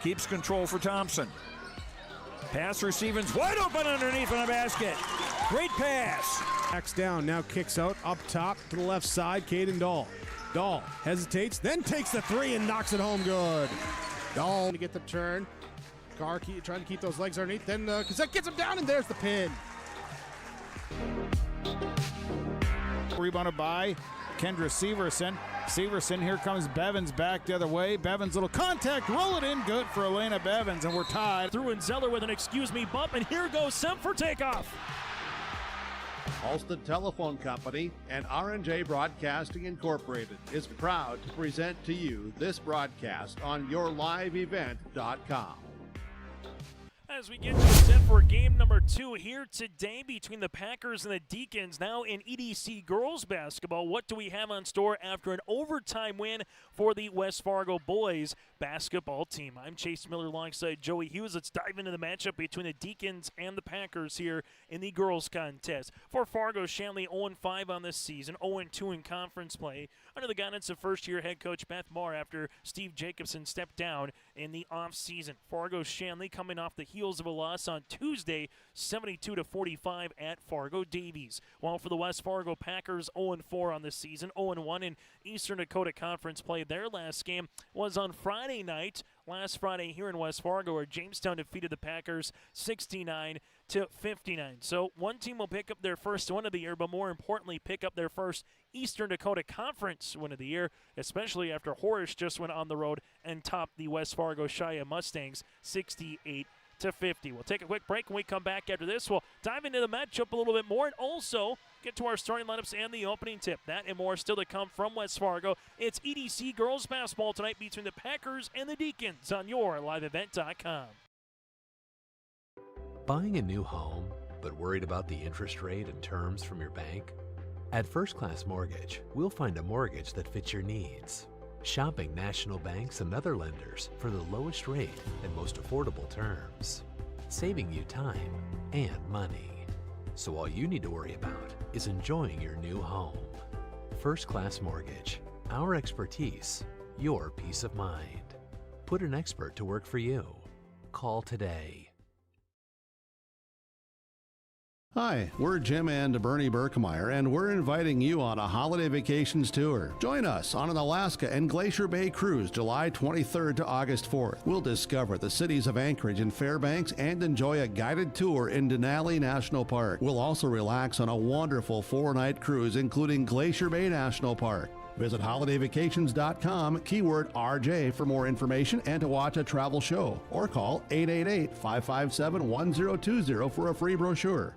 keeps control for Thompson. Pass for Stevens, wide open underneath on a basket. Great pass. Backs down, now kicks out, up top to the left side, Caden Dahl. Dahl hesitates, then takes the three and knocks it home good. Dahl to get the turn. Carr trying to keep those legs underneath, then Cassette gets him down, and there's the pin. Rebounded by Kendra Severson. Severson, here comes Bevins back the other way. Bevins, little contact, roll it in, good for Elena Bevins, and we're tied. Through and Zeller with an excuse me bump, and here goes Semp for takeoff. Halsted Telephone Company and R&J Broadcasting Incorporated is proud to present to you this broadcast on yourliveevent.com. As we get set for game number 2 here today between the Packers and the Deacons, now in EDC girls basketball. What do we have on store after an overtime win for the West Fargo boys basketball team? I'm Chase Miller alongside Joey Hughes. Let's dive into the matchup between the Deacons and the Packers here in the girls contest. For Fargo, Shanley 0-5 on this season, 0-2 in conference play under the guidance of first-year head coach Beth Marr after Steve Jacobson stepped down in the offseason. Fargo Shanley coming off the heels of a loss on Tuesday, 72-45 at Fargo Davies. While for the West Fargo Packers, 0-4 on the season, 0-1 in Eastern Dakota Conference play. Their last game was on Friday night, last Friday here in West Fargo, where Jamestown defeated the Packers 69-59. So one team will pick up their first win of the year, but more importantly, pick up their first Eastern Dakota Conference win of the year, especially after Horace just went on the road and topped the West Fargo Shia Mustangs 68-50. We'll take a quick break. When we come back after this, we'll dive into the matchup a little bit more and also get to our starting lineups and the opening tip. That and more still to come from West Fargo. It's EDC girls basketball tonight between the Packers and the Deacons on yourliveevent.com. Buying a new home, but worried about the interest rate and terms from your bank? At First Class Mortgage, we'll find a mortgage that fits your needs. Shopping national banks and other lenders for the lowest rate and most affordable terms, saving you time and money. So all you need to worry about is enjoying your new home. First Class Mortgage, our expertise, your peace of mind. Put an expert to work for you. Call today. Hi, we're Jim and Bernie Berkmeyer, and we're inviting you on a holiday vacations tour. Join us on an Alaska and Glacier Bay cruise July 23rd to August 4th. We'll discover the cities of Anchorage and Fairbanks and enjoy a guided tour in Denali National Park. We'll also relax on a wonderful 4-night cruise including Glacier Bay National Park. Visit holidayvacations.com, keyword RJ for more information and to watch a travel show, or call 888-557-1020 for a free brochure.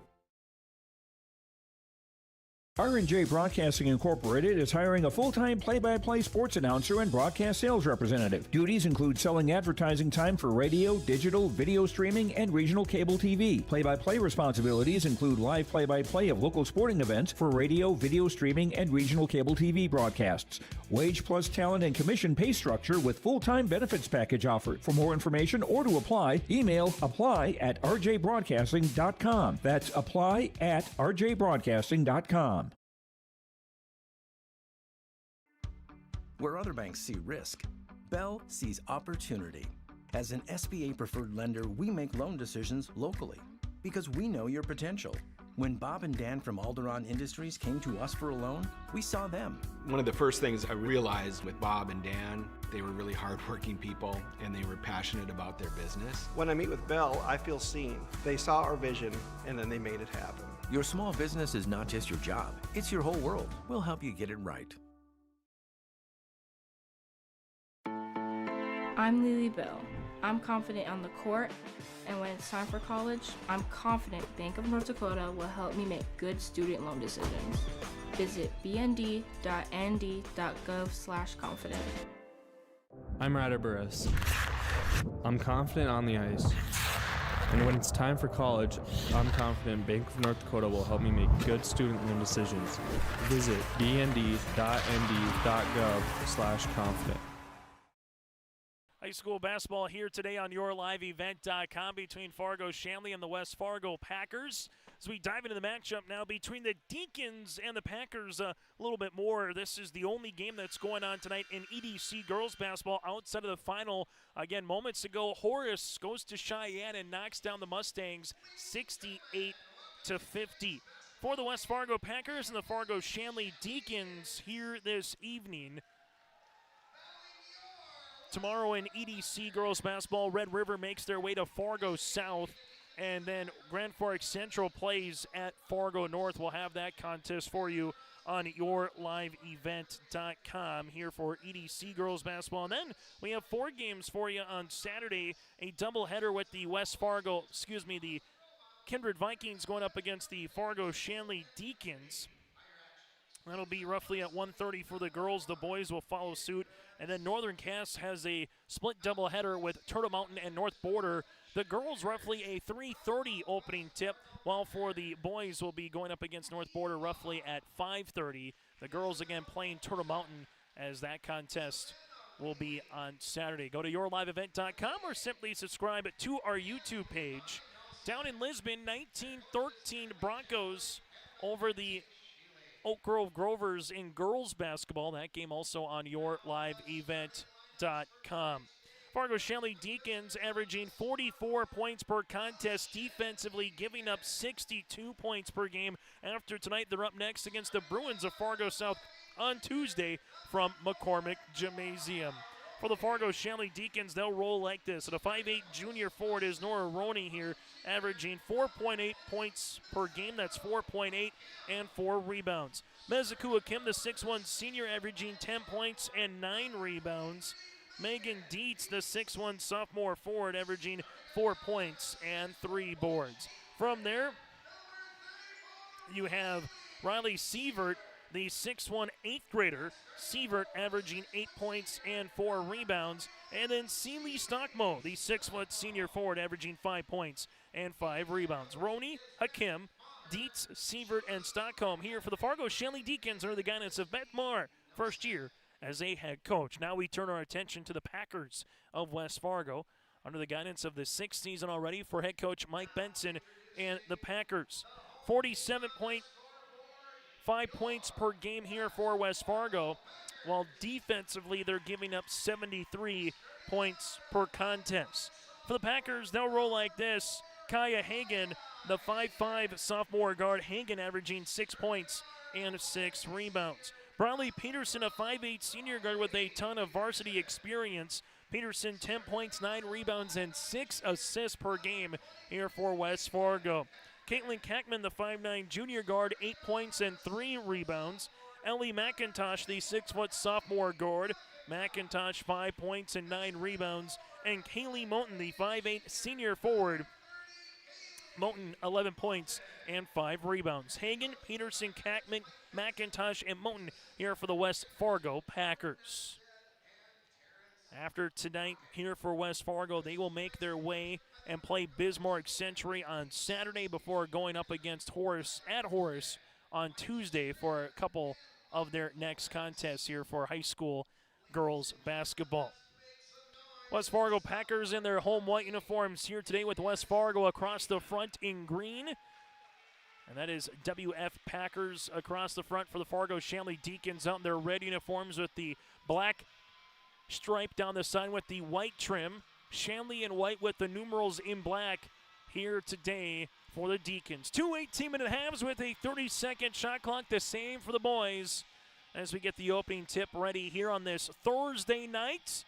R&J Broadcasting Incorporated is hiring a full-time play-by-play sports announcer and broadcast sales representative. Duties include selling advertising time for radio, digital, video streaming, and regional cable TV. Play-by-play responsibilities include live play-by-play of local sporting events for radio, video streaming, and regional cable TV broadcasts. Wage plus talent and commission pay structure with full-time benefits package offered. For more information or to apply, email apply@rjbroadcasting.com. That's apply@rjbroadcasting.com. Where other banks see risk, Bell sees opportunity. As an SBA-preferred lender, we make loan decisions locally because we know your potential. When Bob and Dan from Alderon Industries came to us for a loan, we saw them. One of the first things I realized with Bob and Dan, they were really hardworking people and they were passionate about their business. When I meet with Bell, I feel seen. They saw our vision and then they made it happen. Your small business is not just your job, it's your whole world. We'll help you get it right. I'm Lily Bell. I'm confident on the court, and when it's time for college, I'm confident Bank of North Dakota will help me make good student loan decisions. Visit bnd.nd.gov/confident. I'm Ryder Burris. I'm confident on the ice. And when it's time for college, I'm confident Bank of North Dakota will help me make good student loan decisions. Visit bnd.nd.gov/confident. High school basketball here today on yourliveevent.com between Fargo Shanley and the West Fargo Packers. As we dive into the matchup now between the Deacons and the Packers a little bit more. This is the only game that's going on tonight in EDC girls basketball outside of the final. Again, moments ago, Horace goes to Cheyenne and knocks down the Mustangs 68-50. For the West Fargo Packers and the Fargo Shanley Deacons here this evening. Tomorrow in EDC girls basketball, Red River makes their way to Fargo South. And then Grand Forks Central plays at Fargo North. We'll have that contest for you on yourliveevent.com here for EDC girls basketball. And then we have 4 games for you on Saturday, a doubleheader with the the Kindred Vikings going up against the Fargo Shanley Deacons. That'll be roughly at 1:30 for the girls. The boys will follow suit. And then Northern Cass has a split doubleheader with Turtle Mountain and North Border. The girls roughly a 3:30 opening tip, while for the boys will be going up against North Border roughly at 5:30. The girls again playing Turtle Mountain as that contest will be on Saturday. Go to yourliveevent.com or simply subscribe to our YouTube page. Down in Lisbon, 19-13 Broncos over the Oak Grove Grovers in girls basketball. That game also on yourliveevent.com. Fargo Shanley Deacons averaging 44 points per contest defensively, giving up 62 points per game. After tonight, they're up next against the Bruins of Fargo South on Tuesday from McCormick Gymnasium. For the Fargo Shanley Deacons, they'll roll like this. At a 5'8 junior forward is Nora Roney here, averaging 4.8 points per game. That's 4.8 and 4 rebounds. Mezakua Kim, the 6'1 senior, averaging 10 points and 9 rebounds. Megan Dietz, the 6'1 sophomore forward, averaging 4 points and 3 boards. From there, you have Riley Sievert, the 6'1 8th grader. Sievert averaging 8 points and 4 rebounds. And then Seeley Stockmo, the 6' senior forward, averaging 5 points and 5 rebounds. Roney, Hakim, Dietz, Sievert, and Stockholm here for the Fargo Shanley Deacons under the guidance of Beth Marr, first year as a head coach. Now we turn our attention to the Packers of West Fargo under the guidance of the 6th season already for head coach Mike Benson and the Packers. 47.5 points per game here for West Fargo, while defensively they're giving up 73 points per contest. For the Packers, they'll roll like this. Kaya Hagen, the 5'5 sophomore guard. Hagen averaging 6 points and 6 rebounds. Bradley Peterson, a 5'8 senior guard with a ton of varsity experience. Peterson, 10 points, 9 rebounds, and 6 assists per game here for West Fargo. Caitlin Kackman, the 5'9 junior guard, 8 points and 3 rebounds. Ellie McIntosh, the 6' sophomore guard. McIntosh, 5 points and 9 rebounds. And Kaylee Moten, the 5'8 senior forward. Moten, 11 points and 5 rebounds. Hagen, Peterson, Kackman, McIntosh, and Moten here for the West Fargo Packers. After tonight here for West Fargo, they will make their way and play Bismarck Century on Saturday before going up against Horace on Tuesday for a couple of their next contests here for high school girls basketball. West Fargo Packers in their home white uniforms here today with West Fargo across the front in green. And that is WF Packers across the front for the Fargo Shanley Deacons out in their red uniforms with the black stripe down the side with the white trim. Shanley in white with the numerals in black here today for the Deacons. 2 18-minute halves with a 30-second shot clock, the same for the boys as we get the opening tip ready here on this Thursday night.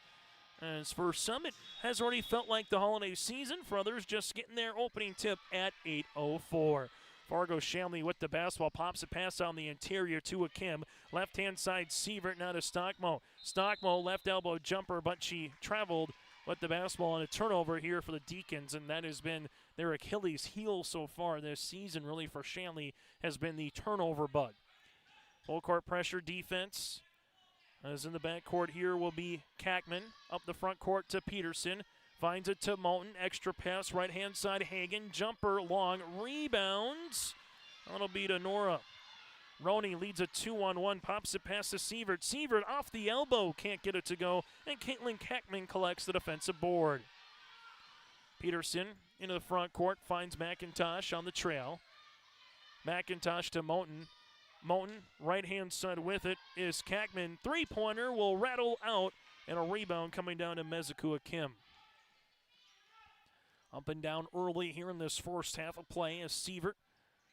As for some, it has already felt like the holiday season. For others, just getting their opening tip at 8:04. Fargo Shanley with the basketball, pops a pass on the interior to Akim. Left-hand side, Sievert now to Stockmo. Stockmo, left elbow jumper, but she traveled with the basketball and a turnover here for the Deacons, and that has been their Achilles heel so far this season, really, for Shanley, has been the turnover bug. Full court pressure defense. As in the backcourt here will be Kackman. Up the front court to Peterson. Finds it to Moten. Extra pass, right-hand side, Hagen. Jumper, long, rebounds. That'll be to Nora. Roney leads a 2-on-1, pops it past to Sievert. Sievert off the elbow, can't get it to go. And Caitlin Kackman collects the defensive board. Peterson into the front court, finds McIntosh on the trail. McIntosh to Moten. Moten, right-hand side with it is Kackman. Three-pointer will rattle out, and a rebound coming down to Mezekua Kim. Up and down early here in this first half of play as Sievert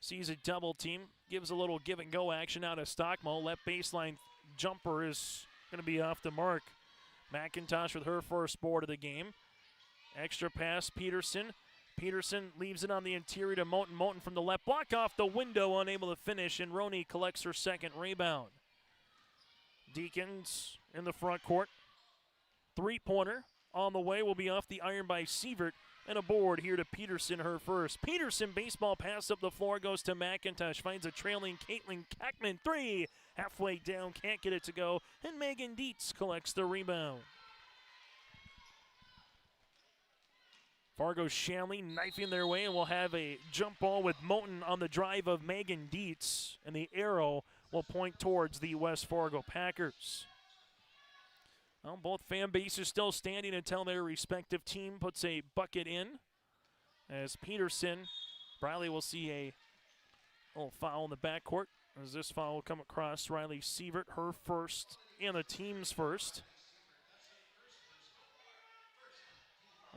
sees a double team, gives a little give-and-go action out of Stockmo. Left baseline jumper is going to be off the mark. McIntosh with her first board of the game. Extra pass, Peterson. Peterson leaves it on the interior to Moten. Moten from the left, block off the window, unable to finish, and Roney collects her second rebound. Deacons in the front court. Three-pointer on the way will be off the iron by Sievert, and a board here to Peterson, her first. Peterson, baseball pass up the floor, goes to McIntosh, finds a trailing Caitlin Kackman. Three, halfway down, can't get it to go, and Megan Dietz collects the rebound. Fargo Shanley knifing their way, and we'll have a jump ball with Moten on the drive of Megan Dietz, and the arrow will point towards the West Fargo Packers. Well, both fan bases still standing until their respective team puts a bucket in. As Peterson, Riley will see a little foul in the backcourt. As this foul will come across Riley Sievert, her first and the team's first.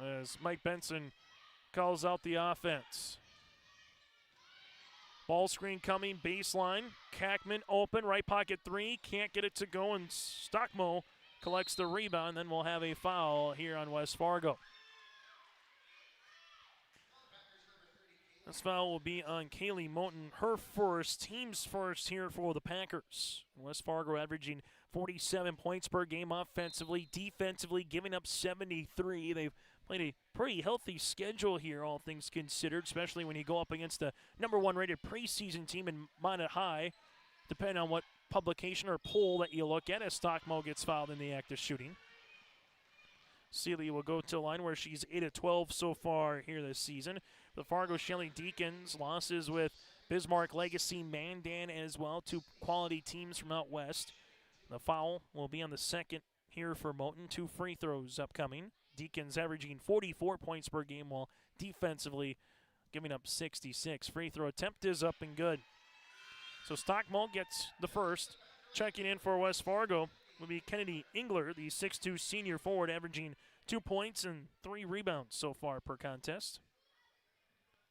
As Mike Benson calls out the offense. Ball screen coming, baseline. Kackman open, right pocket three. Can't get it to go, and Stockmo collects the rebound. Then we'll have a foul here on West Fargo. This foul will be on Kaylee Moten, her first, team's first here for the Packers. West Fargo averaging 47 points per game offensively, defensively giving up 73. They've played a pretty healthy schedule here, all things considered, especially when you go up against the #1 rated preseason team in Minot High, depending on what publication or poll that you look at, as Stockmo gets fouled in the act of shooting. Seeley will go to the line where she's 8 of 12 so far here this season. The Fargo Shanley Deacons losses with Bismarck Legacy, Mandan as well, two quality teams from out west. The foul will be on the second here for Moten. 2 free throws upcoming. Deacons averaging 44 points per game while defensively giving up 66. Free throw attempt is up and good. So Stockmo gets the first. Checking in for West Fargo will be Kennedy Engler, the 6'2 senior forward, averaging 2 points and 3 rebounds so far per contest.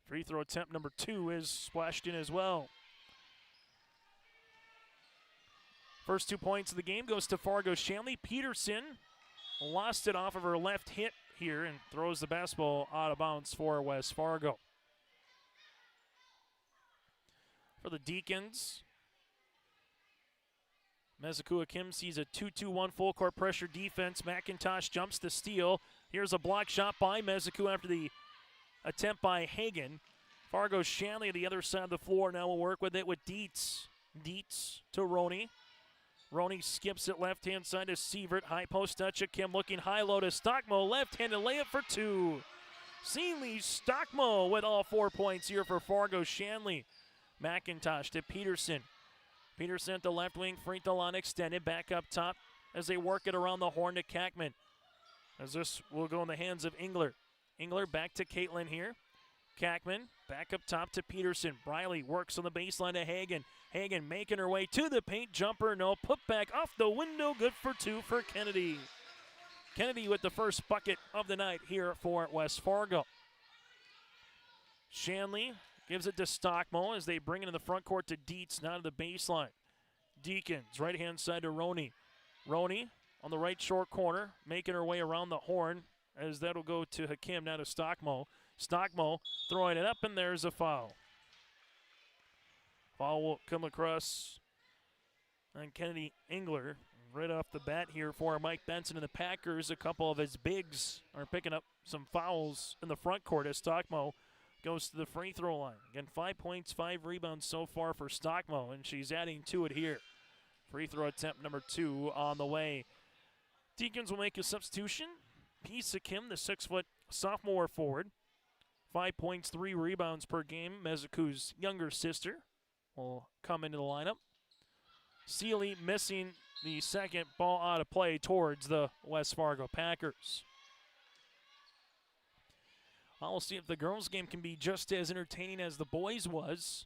Free throw attempt number 2 is splashed in as well. First 2 points of the game goes to Fargo Shanley. Peterson lost it off of her left hit here and throws the basketball out of bounds for West Fargo. For the Deacons, Mezekua Kim sees a 2-2-1 full court pressure defense. McIntosh jumps to steal. Here's a block shot by Mezekua after the attempt by Hagan. Fargo Shanley at the other side of the floor now will work with it with Dietz. Dietz to Roney. Roney skips it left-hand side to Sievert. High post touch of Kim looking high-low to Stockmo. Left-handed layup for 2. Seeley Stockmo with all 4 points here for Fargo Shanley. McIntosh to Peterson. Peterson at the left wing, free throw line extended. Back up top as they work it around the horn to Kackman. As this will go in the hands of Engler. Engler back to Caitlin here. Kackman back up top to Peterson. Briley works on the baseline to Hagan. Hagan making her way to the paint. Jumper, no. Put back off the window. Good for 2 for Kennedy. Kennedy with the first bucket of the night here for West Fargo. Shanley gives it to Stockmo as they bring it in the front court to Dietz, now to the baseline. Deacons, right-hand side to Roney. Roney on the right short corner, making her way around the horn as that'll go to Hakim, now to Stockmo. Stockmo throwing it up, and there's a foul. Foul will come across on Kennedy Engler. Right off the bat here for Mike Benson and the Packers. A couple of his bigs are picking up some fouls in the front court as Stockmo goes to the free throw line. Again, 5 points, 5 rebounds so far for Stockmo, and she's adding to it here. Free throw attempt number 2 on the way. Deacons will make a substitution. Pisa Kim, the 6-foot sophomore forward. 5 points, 3 rebounds per game. Mezeku's younger sister will come into the lineup. Seeley missing the second ball out of play towards the West Fargo Packers. We'll see if the girls' game can be just as entertaining as the boys' was.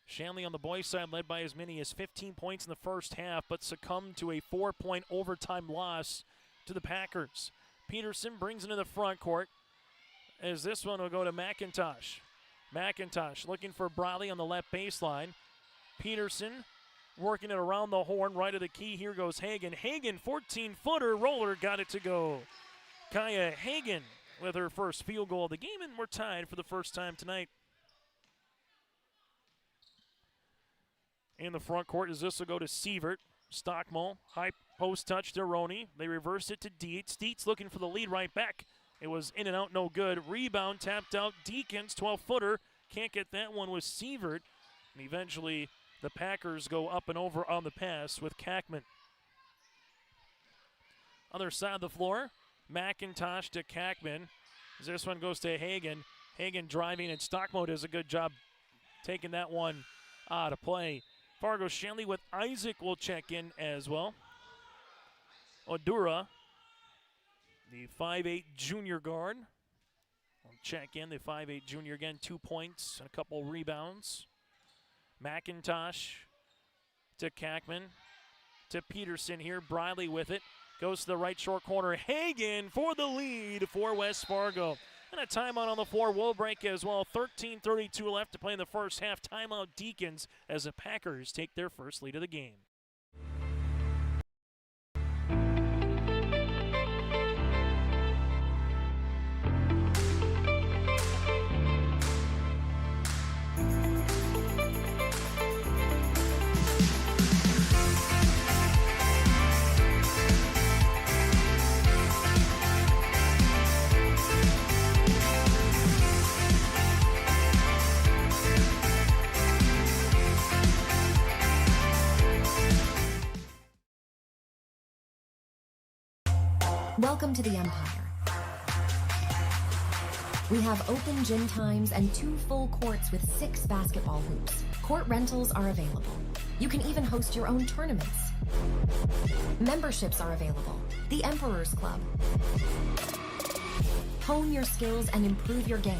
Shanley on the boys' side led by as many as 15 points in the first half, but succumbed to a 4-point overtime loss to the Packers. Peterson brings it into the front court as this one will go to McIntosh. McIntosh looking for Bradley on the left baseline. Peterson working it around the horn, right of the key. Here goes Hagan. Hagan, 14-footer roller, got it to go. Kaya Hagan with her first field goal of the game, and we're tied for the first time tonight. In the front court, as this will go to Sievert. Stockmole, high post touch to Roney. They reverse it to Dietz. Dietz looking for the lead right back. It was in and out, no good. Rebound tapped out. Deacons, 12-footer. Can't get that one with Sievert. And eventually the Packers go up and over on the pass with Kackman. Other side of the floor, McIntosh to Kackman. As this one goes to Hagan. Hagan driving, and Stockmole does a good job taking that one out of play. Fargo Shanley with Isaac will check in as well. Odura, the 5'8 junior guard, will check in. The 5'8 junior again, 2 points and a couple rebounds. McIntosh to Kackman to Peterson here. Briley with it. Goes to the right short corner. Hagan for the lead for West Fargo. And a timeout on the floor will break as well. 13:32 left to play in the first half. Timeout Deacons as the Packers take their first lead of the game. Welcome to the Empire. We have open gym times and 2 full courts with 6 basketball hoops. Court rentals are available. You can even host your own tournaments. Memberships are available. The Emperor's Club. Hone your skills and improve your game.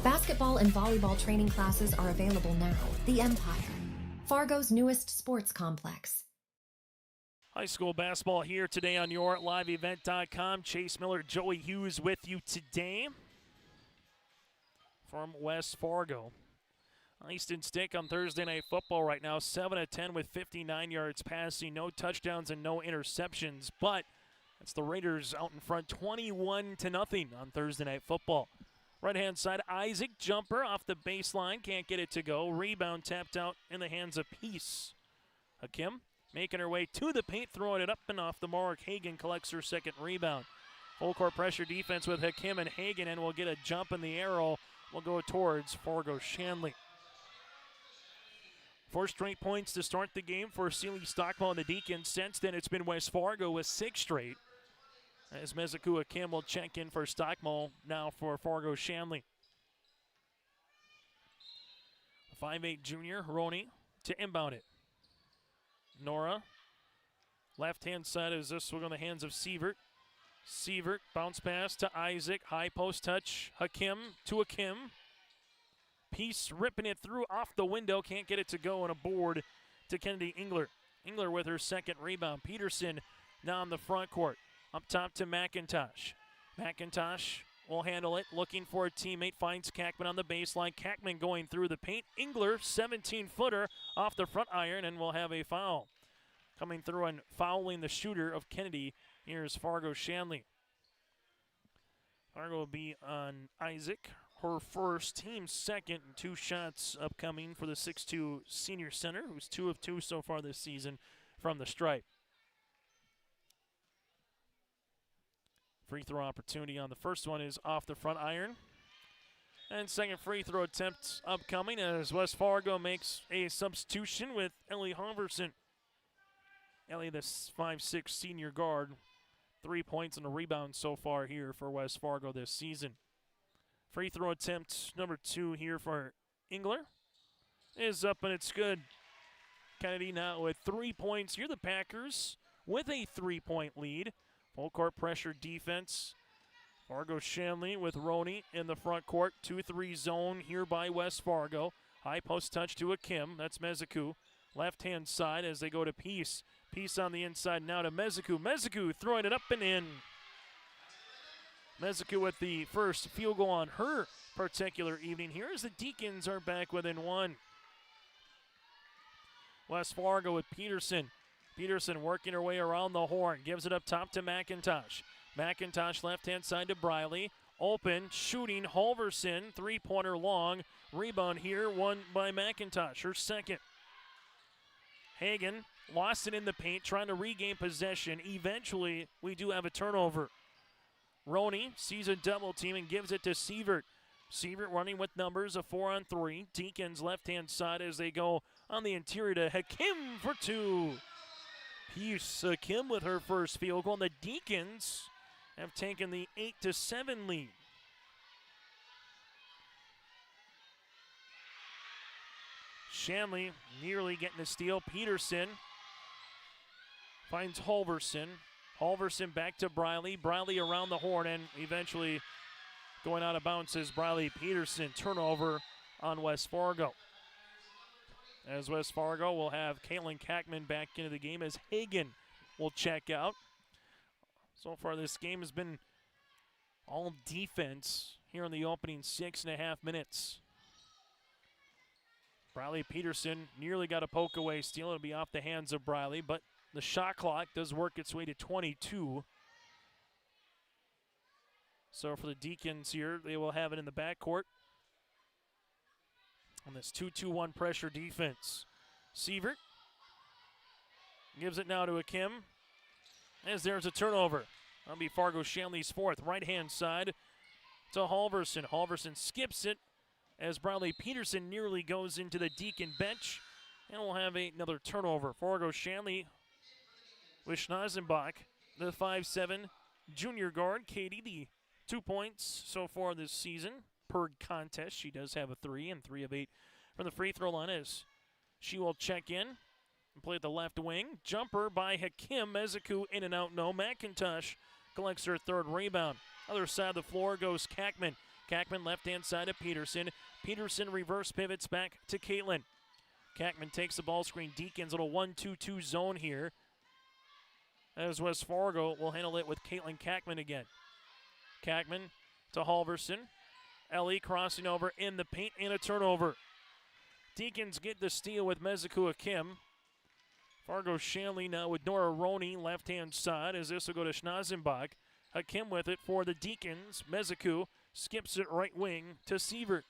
Basketball and volleyball training classes are available now. The Empire, Fargo's newest sports complex. High school basketball here today on your liveevent.com. Chase Miller, Joey Hughes with you today from West Fargo. Easton Stick on Thursday Night Football right now, 7-10 with 59 yards passing, no touchdowns and no interceptions, but it's the Raiders out in front 21-0 on Thursday Night Football. Right-hand side, Isaac, jumper off the baseline, can't get it to go. Rebound tapped out in the hands of Peace. Hakim making her way to the paint, throwing it up and off the mark. Hagan collects her second rebound. Full court pressure defense with Hakim and Hagan, and we'll get a jump in the arrow. We'll go towards Fargo Shanley. 4 straight points to start the game for Sealy Stockmole and the Deacons. Since then, it's been West Fargo with 6 straight. As Mezuku Hakim will check in for Stockmole, now for Fargo Shanley. 5'8 junior, Roney, to inbound it. Nora, left-hand side as this will go in the hands of Sievert. Sievert, bounce pass to Isaac, high post touch, Hakim to Hakim. Peace ripping it through off the window, can't get it to go, on a board to Kennedy Engler. Engler with her second rebound. Peterson now in the front court. Up top to McIntosh. McIntosh will handle it, looking for a teammate, finds Kackman on the baseline. Kackman going through the paint. Engler, 17-footer off the front iron, and will have a foul. Coming through and fouling the shooter of Kennedy, here's Fargo Shanley. Fargo will be on Isaac, her first, team second, and 2 shots upcoming for the 6'2 senior center, who's 2 of 2 so far this season from the stripe. Free throw opportunity on the first one is off the front iron. And second free throw attempt upcoming as West Fargo makes a substitution with Ellie Halverson. Ellie, the 5'6 senior guard, 3 points and a rebound so far here for West Fargo this season. Free throw attempt number 2 here for Engler is up and it's good. Kennedy now with 3 points. Here the Packers with a 3-point lead. Full court pressure defense Fargo Shanley with Roney in the front court. 2-3 zone here by West Fargo. High post touch to Akim. That's Meziku. Left-hand side as they go to Peace. Peace on the inside now to Meziku. Meziku throwing it up and in. Meziku with the first field goal on her particular evening here as the Deacons are back within one. West Fargo with Peterson. Peterson working her way around the horn. Gives it up top to McIntosh. McIntosh left-hand side to Briley. Open, shooting, Halverson. Three-pointer long. Rebound here, won by McIntosh, her second. Hagen lost it in the paint, trying to regain possession. Eventually, we do have a turnover. Roney sees a double team and gives it to Sievert. Sievert running with numbers, a 4-on-3. Deacons left-hand side as they go on the interior to Hakim for two. Peace Hakim with her first field goal. And the Deacons have taken the 8-7 lead. Shanley nearly getting the steal. Peterson finds Halverson. Halverson back to Briley. Briley around the horn and eventually going out of bounds is Briley Peterson. Turnover on West Fargo. As West Fargo will have Caitlin Kackman back into the game as Hagen will check out. So far this game has been all defense here in the opening 6.5 minutes. Briley Peterson nearly got a poke away steal. It'll be off the hands of Briley, but the shot clock does work its way to 22. So for the Deacons here, they will have it in the backcourt on this 2-2-1 pressure defense. Sievert gives it now to Akim as there's a turnover. That'll be Fargo Shanley's fourth. Right-hand side to Halverson. Halverson skips it as Briley Peterson nearly goes into the Deacon bench. And we'll have another turnover. Fargo Shanley with Schnazenbach, the 5'7" junior guard. Katie, the 2 points so far this season per contest. She does have a 3 and 3 of 8 from the free throw line as she will check in and play at the left wing. Jumper by Hakim. Meziku in and out. No. McIntosh collects her third rebound. Other side of the floor goes Kackman. Kackman left-hand side of Peterson. Peterson reverse pivots back to Caitlin. Kackman takes the ball screen. Deacons, little 1-2-2 zone here. As West Fargo will handle it with Caitlin Kackman again. Kackman to Halverson. Ellie crossing over in the paint and a turnover. Deacons get the steal with Meziku Akim. Fargo Shanley now with Nora Roney left-hand side as this will go to Schnazenbach. Hakim with it for the Deacons. Meziku skips it right wing to Sievert.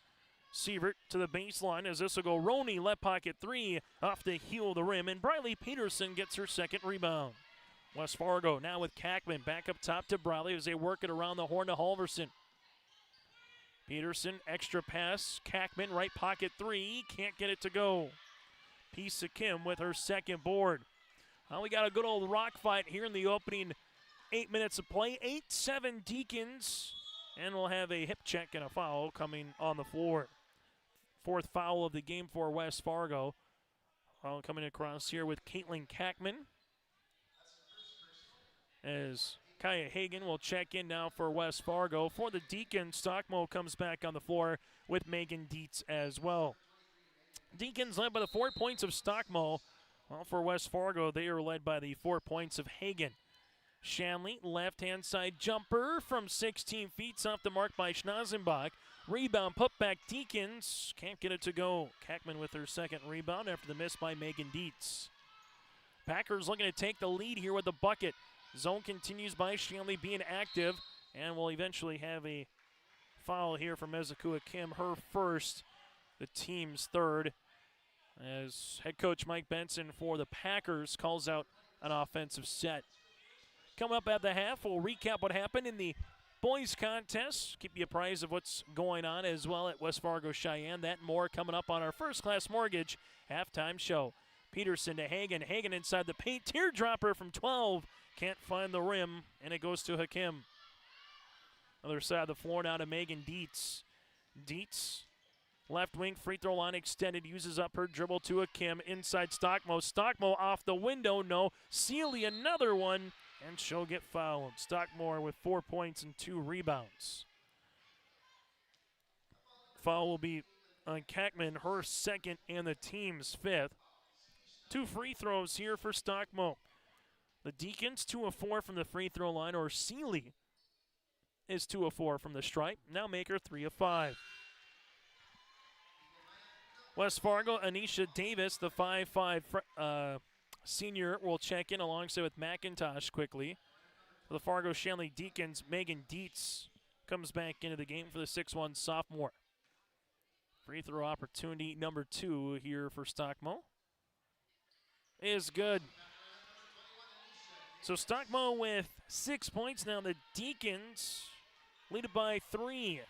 Sievert to the baseline as this will go Roney, left pocket three, off the heel of the rim, and Briley Peterson gets her second rebound. West Fargo now with Kackman back up top to Briley as they work it around the horn to Halverson. Peterson, extra pass, Kackman, right pocket three, can't get it to go. Peace Kim with her second board. Well, we got a good old rock fight here in the opening 8 minutes of play. 8-7 Deacons, and we'll have a hip check and a foul coming on the floor. Fourth foul of the game for West Fargo. Foul coming across here with Caitlin Kackman. As Kaya Hagen will check in now for West Fargo. For the Deacons, Stockmo comes back on the floor with Megan Dietz as well. Deacons led by the 4 points of Stockmo. Well, for West Fargo, they are led by the 4 points of Hagen. Shanley, left-hand side jumper from 16 feet, off the mark by Schnazenbach. Rebound, put back Deacons. Can't get it to go. Kackman with her second rebound after the miss by Megan Dietz. Packers looking to take the lead here with the bucket. Zone continues by Shanley being active, and we'll eventually have a foul here from Meziku Kim, her first, the team's third, as head coach Mike Benson for the Packers calls out an offensive set. Coming up at the half, we'll recap what happened in the boys contest, keep you apprised of what's going on as well at West Fargo Cheyenne. That and more coming up on our First Class Mortgage halftime show. Peterson to Hagen. Hagen inside the paint. Teardropper from 12. Can't find the rim, and it goes to Hakim. Other side of the floor now to Megan Dietz. Dietz, left wing, free throw line extended, uses up her dribble to Hakim. Inside Stockmo. Stockmo off the window, no. Sealy another one. And she'll get fouled. Stockmore with 4 points and 2 rebounds. Foul will be on Kackman, her second and the team's 5th. 2 free throws here for Stockmo. The Deacons 2 of 4 from the free throw line, or Seeley is 2 of 4 from the stripe. Now Maker 3 of 5. West Fargo, Anisha Davis, the 5'5" senior, will check in alongside with McIntosh quickly. For the Fargo Shanley Deacons, Megan Dietz comes back into the game for the 6'1" sophomore. Free throw opportunity number 2 here for Stockmo is good. So Stockmo with 6 points now. The Deacons lead it by 3.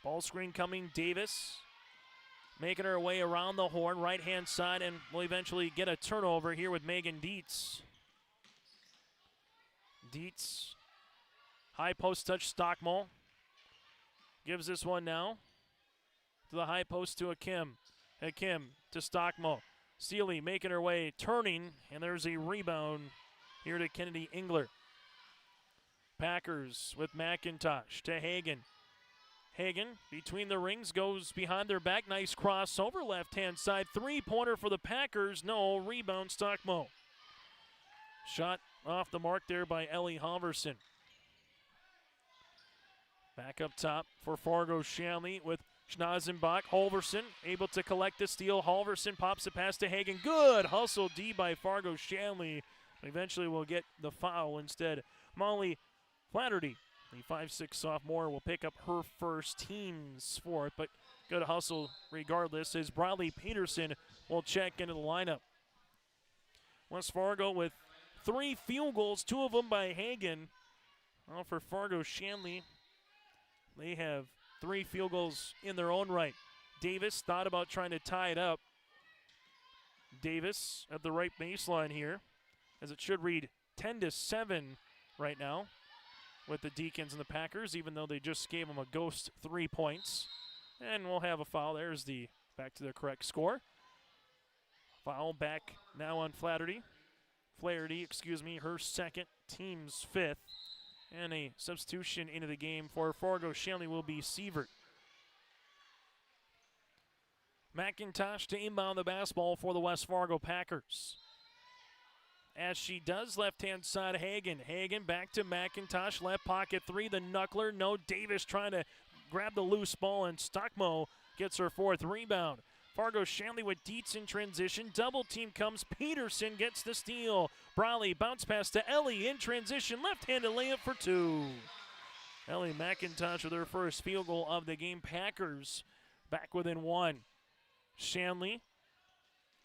Ball screen coming, Davis making her way around the horn, right-hand side, and will eventually get a turnover here with Megan Dietz. Dietz, high post touch, Stockmo. Gives this one now to the high post to Akim. Akim to Stockmo. Seeley making her way, turning, and there's a rebound here to Kennedy Engler. Packers with McIntosh to Hagan. Hagan between the rings, goes behind their back. Nice crossover, left-hand side. 3-pointer for the Packers. No, rebound Stockmo. Shot off the mark there by Ellie Halverson. Back up top for Fargo Shanley with Schnazenbach. Halverson able to collect the steal. Halverson pops it past to Hagan. Good hustle D by Fargo Shanley. Eventually will get the foul instead. Molly Flaherty, the 5'6" sophomore, will pick up her first, team's 4th, but good hustle regardless as Bradley Peterson will check into the lineup. West Fargo with 3 field goals, 2 of them by Hagan. Well, for Fargo Shanley, they have 3 field goals in their own right. Davis thought about trying to tie it up. Davis at the right baseline here, as it should read 10-7 right now with the Deacons and the Packers, even though they just gave them a ghost 3 points. And we'll have a foul. There's the back to the correct score. Foul back now on Flaherty. Flaherty, her second, team's 5th. And a substitution into the game for Fargo Shanley will be Sievert. McIntosh to inbound the basketball for the West Fargo Packers. As she does, left-hand side, Hagan. Hagan back to McIntosh, left pocket 3, the knuckler. No, Davis trying to grab the loose ball, and Stockmo gets her 4th rebound. Fargo Shanley with Dietz in transition. Double team comes. Peterson gets the steal. Brawley bounce pass to Ellie in transition. Left-handed layup for 2. Ellie McIntosh with her first field goal of the game. Packers back within 1. Shanley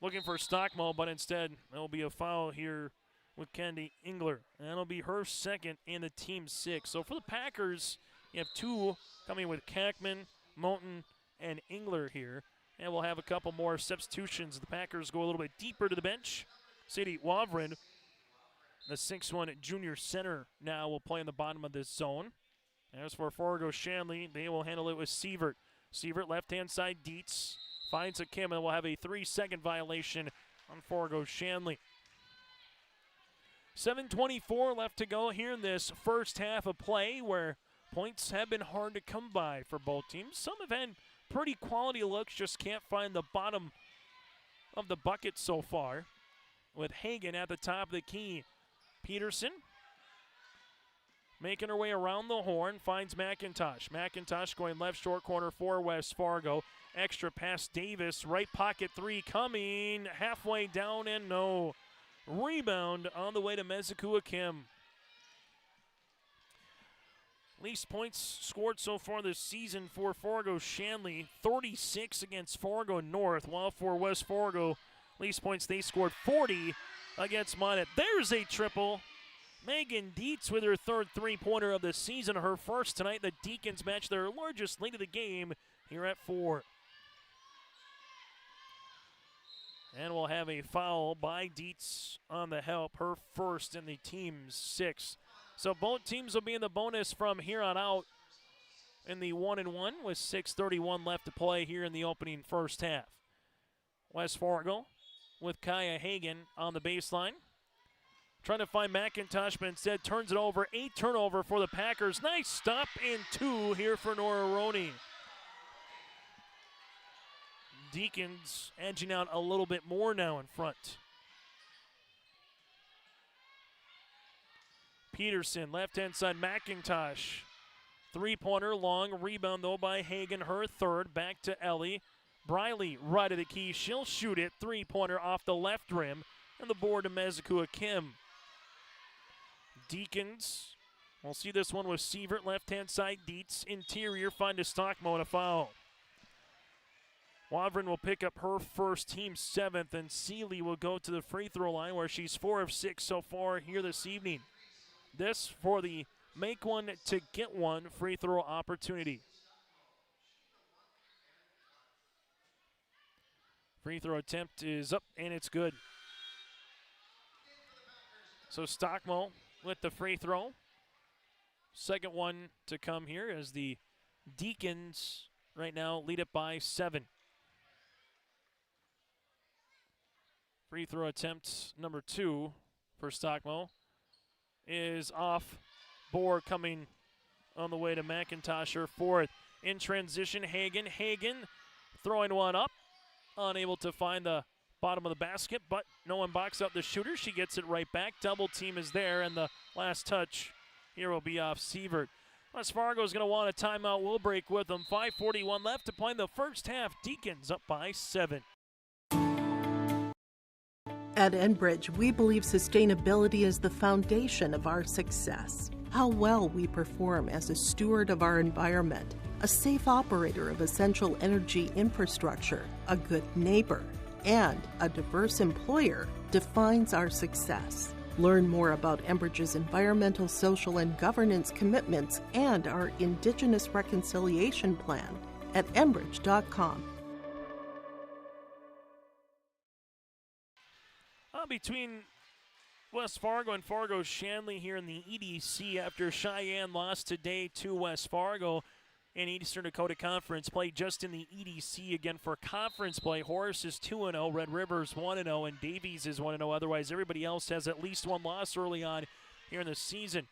looking for Stockmo, but instead there will be a foul here with Kennedy Engler. And that'll be her second and the team's 6th. So for the Packers, you have 2 coming with Kackman, Moten, and Engler here. And we'll have a couple more substitutions. The Packers go a little bit deeper to the bench. Sadie Wavrin, the 6'1" junior center, now will play in the bottom of this zone. As for Fargo Shanley, they will handle it with Sievert. Sievert, left-hand side, Dietz finds a Kim, and will have a 3-second violation on Fargo Shanley. 7:24 left to go here in this first half of play, where points have been hard to come by for both teams. Some have had pretty quality looks, just can't find the bottom of the bucket so far, with Hagan at the top of the key. Peterson making her way around the horn, finds McIntosh. McIntosh going left short corner for West Fargo. Extra pass Davis, right pocket 3 coming, halfway down and no. Rebound on the way to Mezukua Kim. Least points scored so far this season for Fargo Shanley, 36 against Fargo North, while for West Fargo, least points they scored 40 against Monet. There's a triple. Megan Dietz with her 3rd 3-pointer of the season, her first tonight. The Deacons match their largest lead of the game here at 4. And we'll have a foul by Dietz on the help, her first in the team's 6th. So both teams will be in the bonus from here on out in the 1-1 with 6:31 left to play here in the opening first half. West Fargo with Kaya Hagan on the baseline. Trying to find McIntosh, but instead turns it over. 8 turnover for the Packers. Nice stop in 2 here for Nora Roney. Deacons edging out a little bit more now in front. Peterson, left-hand side, McIntosh. 3-pointer, long rebound though by Hagan, her third. Back to Ellie. Briley, right of the key. She'll shoot it. 3-pointer off the left rim. And the board to Mezekua Kim. Deacons, we'll see this one with Sievert, left-hand side. Dietz, interior, find a Stockmo and a foul. Wavrin will pick up her first, team 7th, and Seeley will go to the free throw line where she's 4 of 6 so far here this evening. This for the make one to get one free throw opportunity. Free throw attempt is up and it's good. So Stockmo with the free throw. Second one to come here as the Deacons right now lead it by 7. Free throw attempt number 2 for Stockmo is off. Board coming on the way to McIntosh, her 4th. In transition, Hagan throwing one up. Unable to find the bottom of the basket, but no one boxed out the shooter. She gets it right back. Double team is there, and the last touch here will be off Sievert. West Fargo is going to want a timeout. We'll break with them. 5:41 left to play in the first half. Deacons up by 7. At Enbridge, we believe sustainability is the foundation of our success. How well we perform as a steward of our environment, a safe operator of essential energy infrastructure, a good neighbor, and a diverse employer defines our success. Learn more about Enbridge's environmental, social, and governance commitments and our Indigenous Reconciliation Plan at enbridge.com. Between West Fargo and Fargo Shanley here in the EDC after Cheyenne lost today to West Fargo in Eastern Dakota Conference play. Just in the EDC again for conference play. Horace is 2-0, Red Rivers 1-0, and Davies is 1-0. Otherwise, everybody else has at least one loss early on here in the season.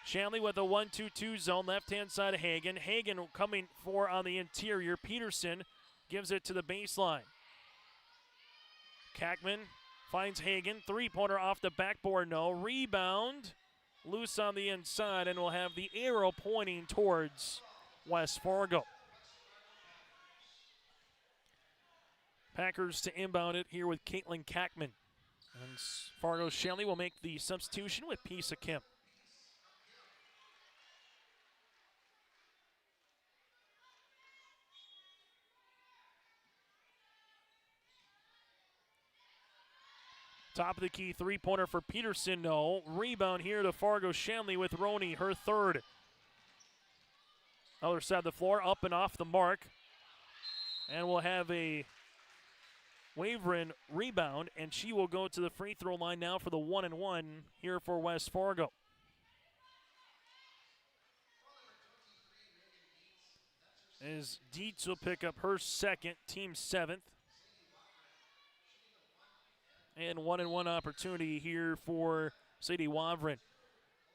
Shanley with a 1-2-2 zone, left-hand side of Hagan. Hagan coming for on the interior. Peterson gives it to the baseline. Kackman finds Hagan, 3-pointer off the backboard, no. Rebound, loose on the inside, and we'll have the arrow pointing towards West Fargo. Packers to inbound it here with Caitlin Kackman. And Fargo Shanley will make the substitution with Pisa Kim. Top of the key, 3-pointer for Peterson, no. Rebound here to Fargo Shanley with Roney, her 3rd. Other side of the floor, up and off the mark. And we'll have a Wavrin rebound, and she will go to the free throw line now for the 1-1 here for West Fargo. As Dietz will pick up her 2nd, team 7th. And 1-1 opportunity here for Sadie Wavrin.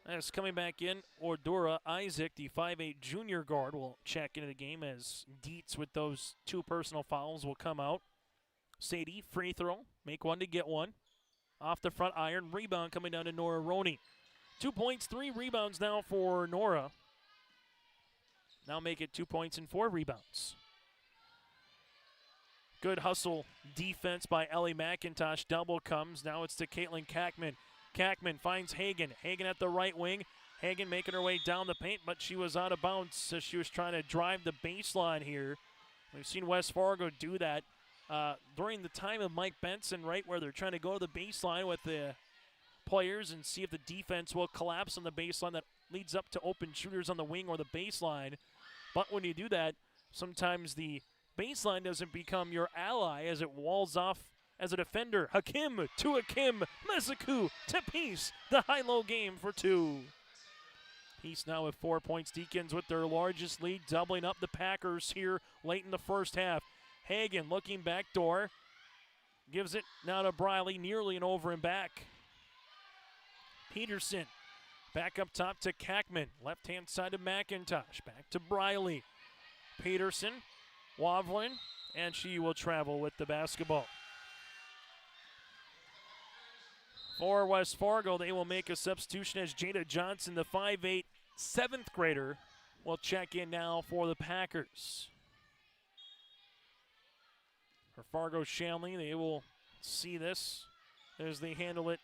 As coming back in, Ordura Isaac, the 5'8 junior guard, will check into the game as Dietz with those 2 personal fouls will come out. Sadie, free throw, make one to get one. Off the front iron, rebound coming down to Nora Roney. 2 points, 3 rebounds now for Nora. Now make it 2 points and 4 rebounds. Good hustle defense by Ellie McIntosh. Double comes. Now it's to Caitlin Kackman. Kackman finds Hagan. Hagan at the right wing. Hagan making her way down the paint, but she was out of bounds as she was trying to drive the baseline here. We've seen West Fargo do that during the time of Mike Benson, right, where they're trying to go to the baseline with the players and see if the defense will collapse on the baseline that leads up to open shooters on the wing or the baseline. But when you do that, sometimes the baseline doesn't become your ally as it walls off as a defender. Hakim to Hakim. Meziku to Peace. The high-low game for 2. Peace now with 4 points. Deacons with their largest lead, doubling up the Packers here late in the first half. Hagan looking backdoor. Gives it now to Briley, nearly an over and back. Peterson back up top to Kackman. Left-hand side to McIntosh. Back to Briley. Peterson, Wavlin, and she will travel with the basketball. For West Fargo, they will make a substitution as Jada Johnson, the 5'8", 7th grader, will check in now for the Packers. For Fargo Shanley, they will see this as they handle it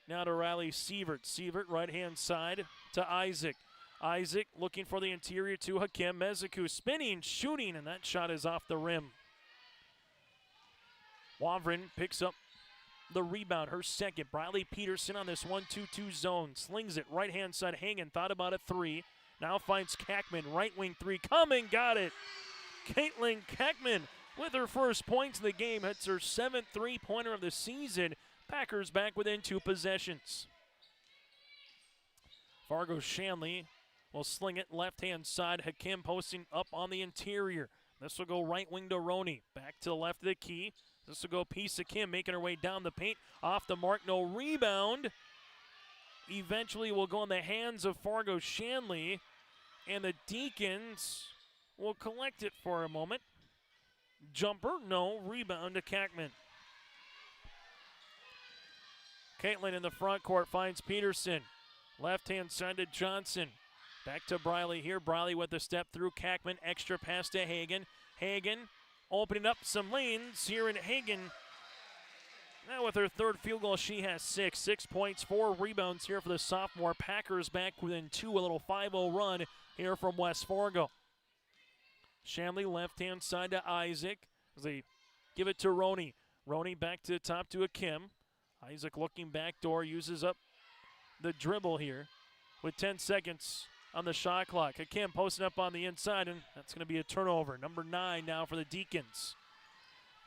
now to Riley Sievert. Sievert, right-hand side to Isaac. Isaac looking for the interior to Hakim Meziku. Spinning, shooting, and that shot is off the rim. Wavrin picks up the rebound, her second. Briley Peterson on this 1-2-2 zone. Slings it right-hand side. Hagen thought about a three. Now finds Kackman. Right wing three. Coming, got it. Caitlin Kackman with her first points in the game. Hits her 7th three-pointer of the season. Packers back within 2 possessions. Fargo Shanley will sling it left-hand side. Hakim posting up on the interior. This will go right wing to Roney. Back to the left of the key. This will go piece of Kim making her way down the paint. Off the mark, no rebound. Eventually will go in the hands of Fargo Shanley. And the Deacons will collect it for a moment. Jumper, no. Rebound to Kackman. Caitlin in the front court finds Peterson. Left-hand side to Johnson. Back to Briley here. Briley with the step through Kackman. Extra pass to Hagen. Hagen opening up some lanes here in Hagen. Now with her 3rd field goal, she has 6. 6 points, 4 rebounds here for the sophomore. Packers back within 2. A little 5-0 run here from West Fargo. Shanley left-hand side to Isaac as they give it to Roney. Roney back to the top to Hakim. Isaac looking back door, uses up the dribble here with 10 seconds on the shot clock. Hakim posting up on the inside, and that's going to be a turnover. Number 9 now for the Deacons.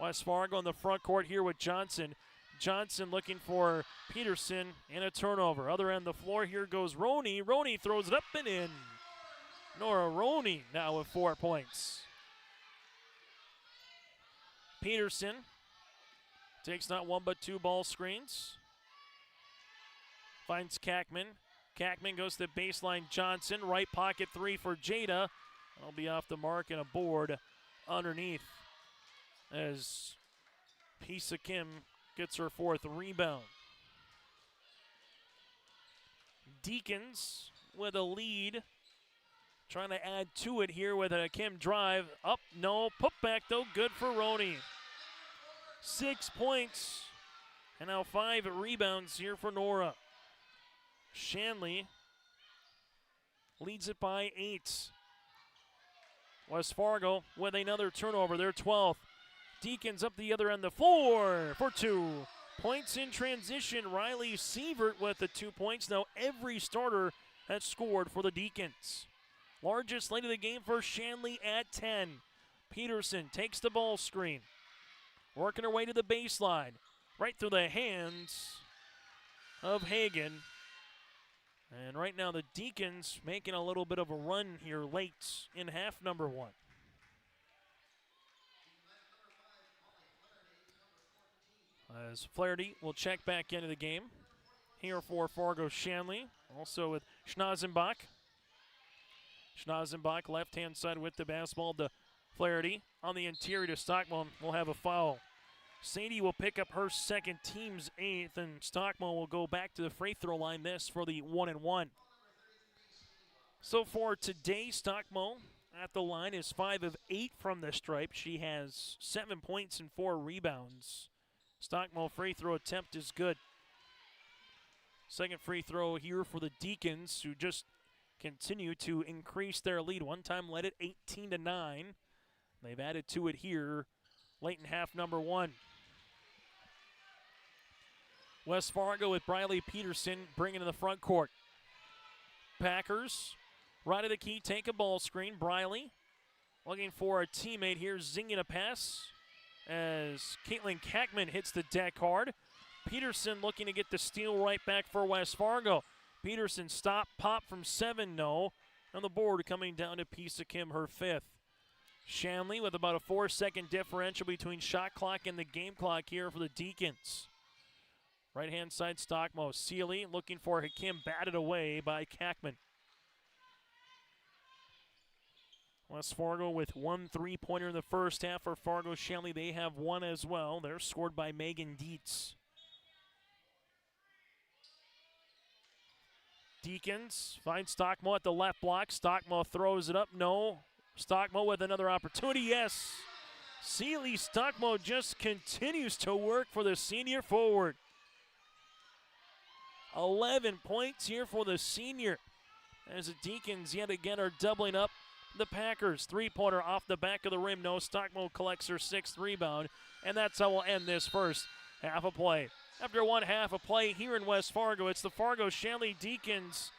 West Fargo in the front court here with Johnson. Johnson looking for Peterson and a turnover. Other end of the floor, here goes Roney. Roney throws it up and in. Nora Roney now with 4 points. Peterson takes not 1 but 2 ball screens. Finds Kackman. Kackman goes to baseline Johnson. Right pocket 3 for Jada. That'll be off the mark and a board underneath as Pisa Kim gets her 4th rebound. Deacons with a lead. Trying to add to it here with a Kim drive. Up, no. Put back though, good for Roney. 6 points and now 5 rebounds here for Nora. Shanley leads it by 8. West Fargo with another turnover, their 12th. Deacons up the other end of the floor for 2. Points in transition. Riley Sievert with the 2 points. Now every starter has scored for the Deacons. Largest lead of the game for Shanley at 10. Peterson takes the ball screen. Working her way to the baseline. Right through the hands of Hagen. And right now the Deacons making a little bit of a run here late in half number 1. As Flaherty will check back into the game here for Fargo Shanley. Also with Schnazenbach. Schnazenbach left-hand side with the basketball to Flaherty. On the interior to Stockman will have a foul. Sadie will pick up her 2nd, team's 8th, and Stockman will go back to the free throw line, this for the 1-and-1. So for today, Stockman at the line is 5 of 8 from the stripe. She has 7 points and 4 rebounds. Stockman free throw attempt is good. Second free throw here for the Deacons, who just continue to increase their lead. One time led it 18-9. They've added to it here late in half number 1. West Fargo with Briley Peterson bringing to the front court. Packers, right of the key, take a ball screen. Briley looking for a teammate here, zinging a pass as Caitlin Kackman hits the deck hard. Peterson looking to get the steal right back for West Fargo. Peterson stop, pop from 7, no. On the board coming down to Pisa Kim, her 5th. Shanley with about a 4-second differential between shot clock and the game clock here for the Deacons. Right-hand side, Stockmo. Seeley looking for Hakim, batted away by Kackman. West Fargo with 1 3-pointer in the first half for Fargo Shanley. They have one as well. They're scored by Megan Dietz. Deacons find Stockmo at the left block. Stockmo throws it up. No. Stockmo with another opportunity. Yes. Seeley Stockmo just continues to work for the senior forward. 11 points here for the senior. As the Deacons yet again are doubling up the Packers. 3-pointer off the back of the rim. No. Stockmo collects her 6th rebound. And that's how we'll end this first half of play. After one half of play here in West Fargo, it's the Fargo Shanley Deacons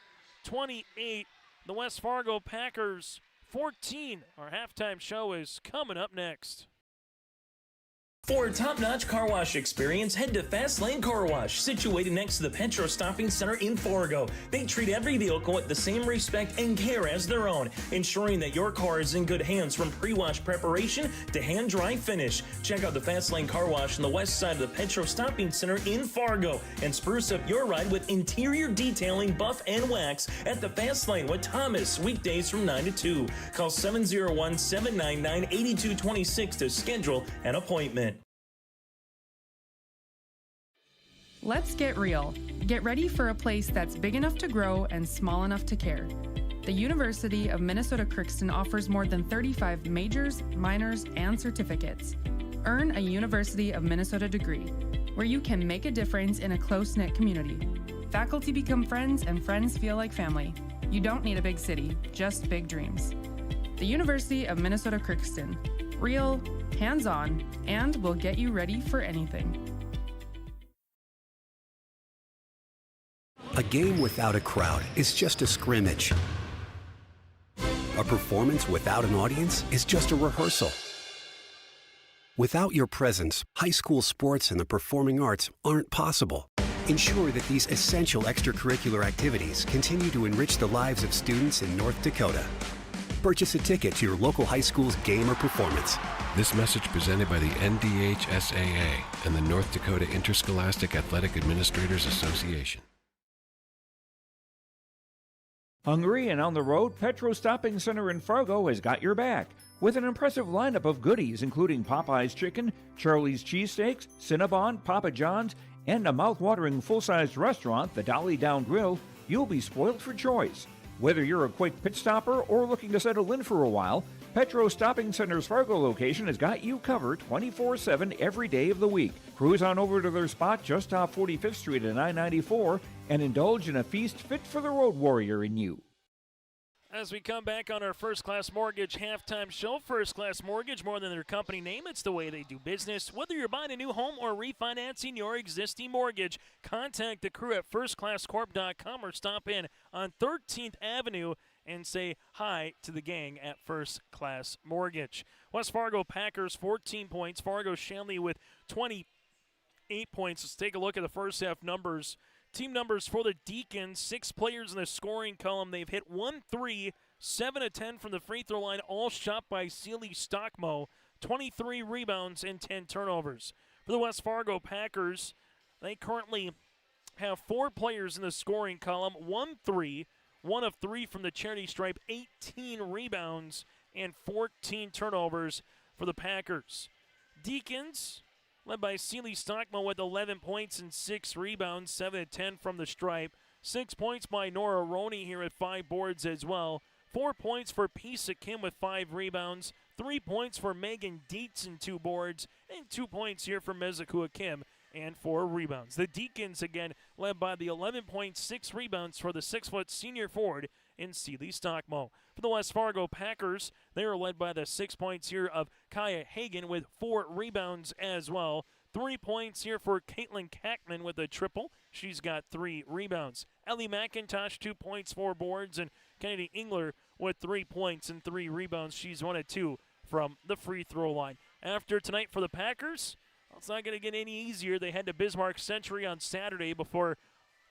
28, the West Fargo Packers 14. Our halftime show is coming up next. For a top-notch car wash experience, head to Fast Lane Car Wash, situated next to the Petro Stopping Center in Fargo. They treat every vehicle with the same respect and care as their own, ensuring that your car is in good hands from pre-wash preparation to hand-dry finish. Check out the Fast Lane Car Wash on the west side of the Petro Stopping Center in Fargo and spruce up your ride with interior detailing, buff, and wax at the Fast Lane with Thomas, weekdays from 9 to 2. Call 701-799-8226 to schedule an appointment. Let's get real. Get ready for a place that's big enough to grow and small enough to care. The University of Minnesota Crookston offers more than 35 majors, minors, and certificates. Earn a University of Minnesota degree, where you can make a difference in a close-knit community. Faculty become friends and friends feel like family. You don't need a big city, just big dreams. The University of Minnesota Crookston. Real, hands-on, and will get you ready for anything. A game without a crowd is just a scrimmage. A performance without an audience is just a rehearsal. Without your presence, high school sports and the performing arts aren't possible. Ensure that these essential extracurricular activities continue to enrich the lives of students in North Dakota. Purchase a ticket to your local high school's game or performance. This message presented by the NDHSAA and the North Dakota Interscholastic Athletic Administrators Association. Hungry and on the road, Petro Stopping Center in Fargo has got your back with an impressive lineup of goodies including Popeye's Chicken, Charlie's Cheesesteaks, Cinnabon, Papa John's, and a mouth-watering full-sized restaurant, the Dolly Down Grill. You'll be spoiled for choice. Whether you're a quick pit stopper or looking to settle in for a while, Petro Stopping Center's Fargo location has got you covered 24/7 every day of the week. Cruise on over to their spot just off 45th Street and I-94 and indulge in a feast fit for the road warrior in you. As we come back on our First Class Mortgage halftime show, First Class Mortgage, more than their company name, it's the way they do business. Whether you're buying a new home or refinancing your existing mortgage, contact the crew at firstclasscorp.com or stop in on 13th Avenue and say hi to the gang at First Class Mortgage. West Fargo Packers 14 points, Fargo Shanley with 28 points. Let's take a look at the first half numbers. Team numbers for the Deacons, 6 players in the scoring column. They've hit 1 3, 7 of 10 from the free throw line, all shot by Seeley Stockmo, 23 rebounds and 10 turnovers. For the West Fargo Packers, they currently have 4 players in the scoring column, 1 3, 1 of 3 from the charity stripe, 18 rebounds and 14 turnovers for the Packers. Deacons, led by Seeley Stockmo with 11 points and 6 rebounds, 7 of 10 from the stripe. 6 points by Nora Roney here at 5 boards as well. 4 points for Pisa Kim with 5 rebounds. 3 points for Megan Dietz and 2 boards. And 2 points here for Mezakua Kim and 4 rebounds. The Deacons again led by the 11.6 rebounds for the 6-foot senior forward in Seeley Stockmo. For the West Fargo Packers, they are led by the 6 points here of Kaya Hagan with 4 rebounds as well. 3 points here for Caitlin Kackman with a triple. She's got 3 rebounds. Ellie McIntosh, 2 points, 4 boards, and Kennedy Engler with 3 points and 3 rebounds. She's 1 of 2 from the free throw line. After tonight for the Packers, it's not going to get any easier. They head to Bismarck Century on Saturday before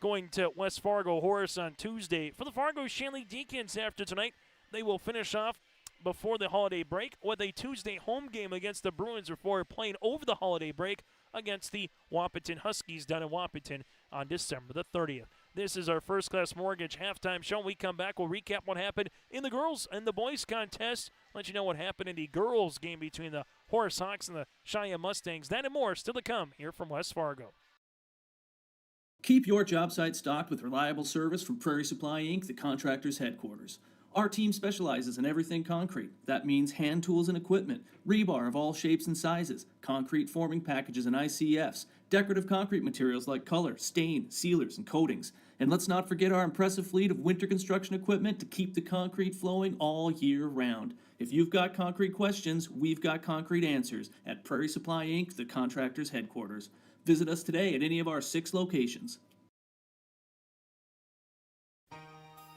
going to West Fargo Horace on Tuesday. For the Fargo Shanley Deacons after tonight, they will finish off before the holiday break with a Tuesday home game against the Bruins before playing over the holiday break against the Wahpeton Huskies down in Wahpeton on December the 30th. This is our First Class Mortgage halftime show. When we come back, we'll recap what happened in the girls and the boys contest, let you know what happened in the girls game between the Horace Hawks and the Cheyenne Mustangs. That and more still to come here from West Fargo. Keep your job site stocked with reliable service from Prairie Supply Inc., the contractor's headquarters. Our team specializes in everything concrete. That means hand tools and equipment, rebar of all shapes and sizes, concrete forming packages and ICFs, decorative concrete materials like color, stain, sealers, and coatings. And let's not forget our impressive fleet of winter construction equipment to keep the concrete flowing all year round. If you've got concrete questions, we've got concrete answers at Prairie Supply Inc., the contractor's headquarters. Visit us today at any of our 6 locations.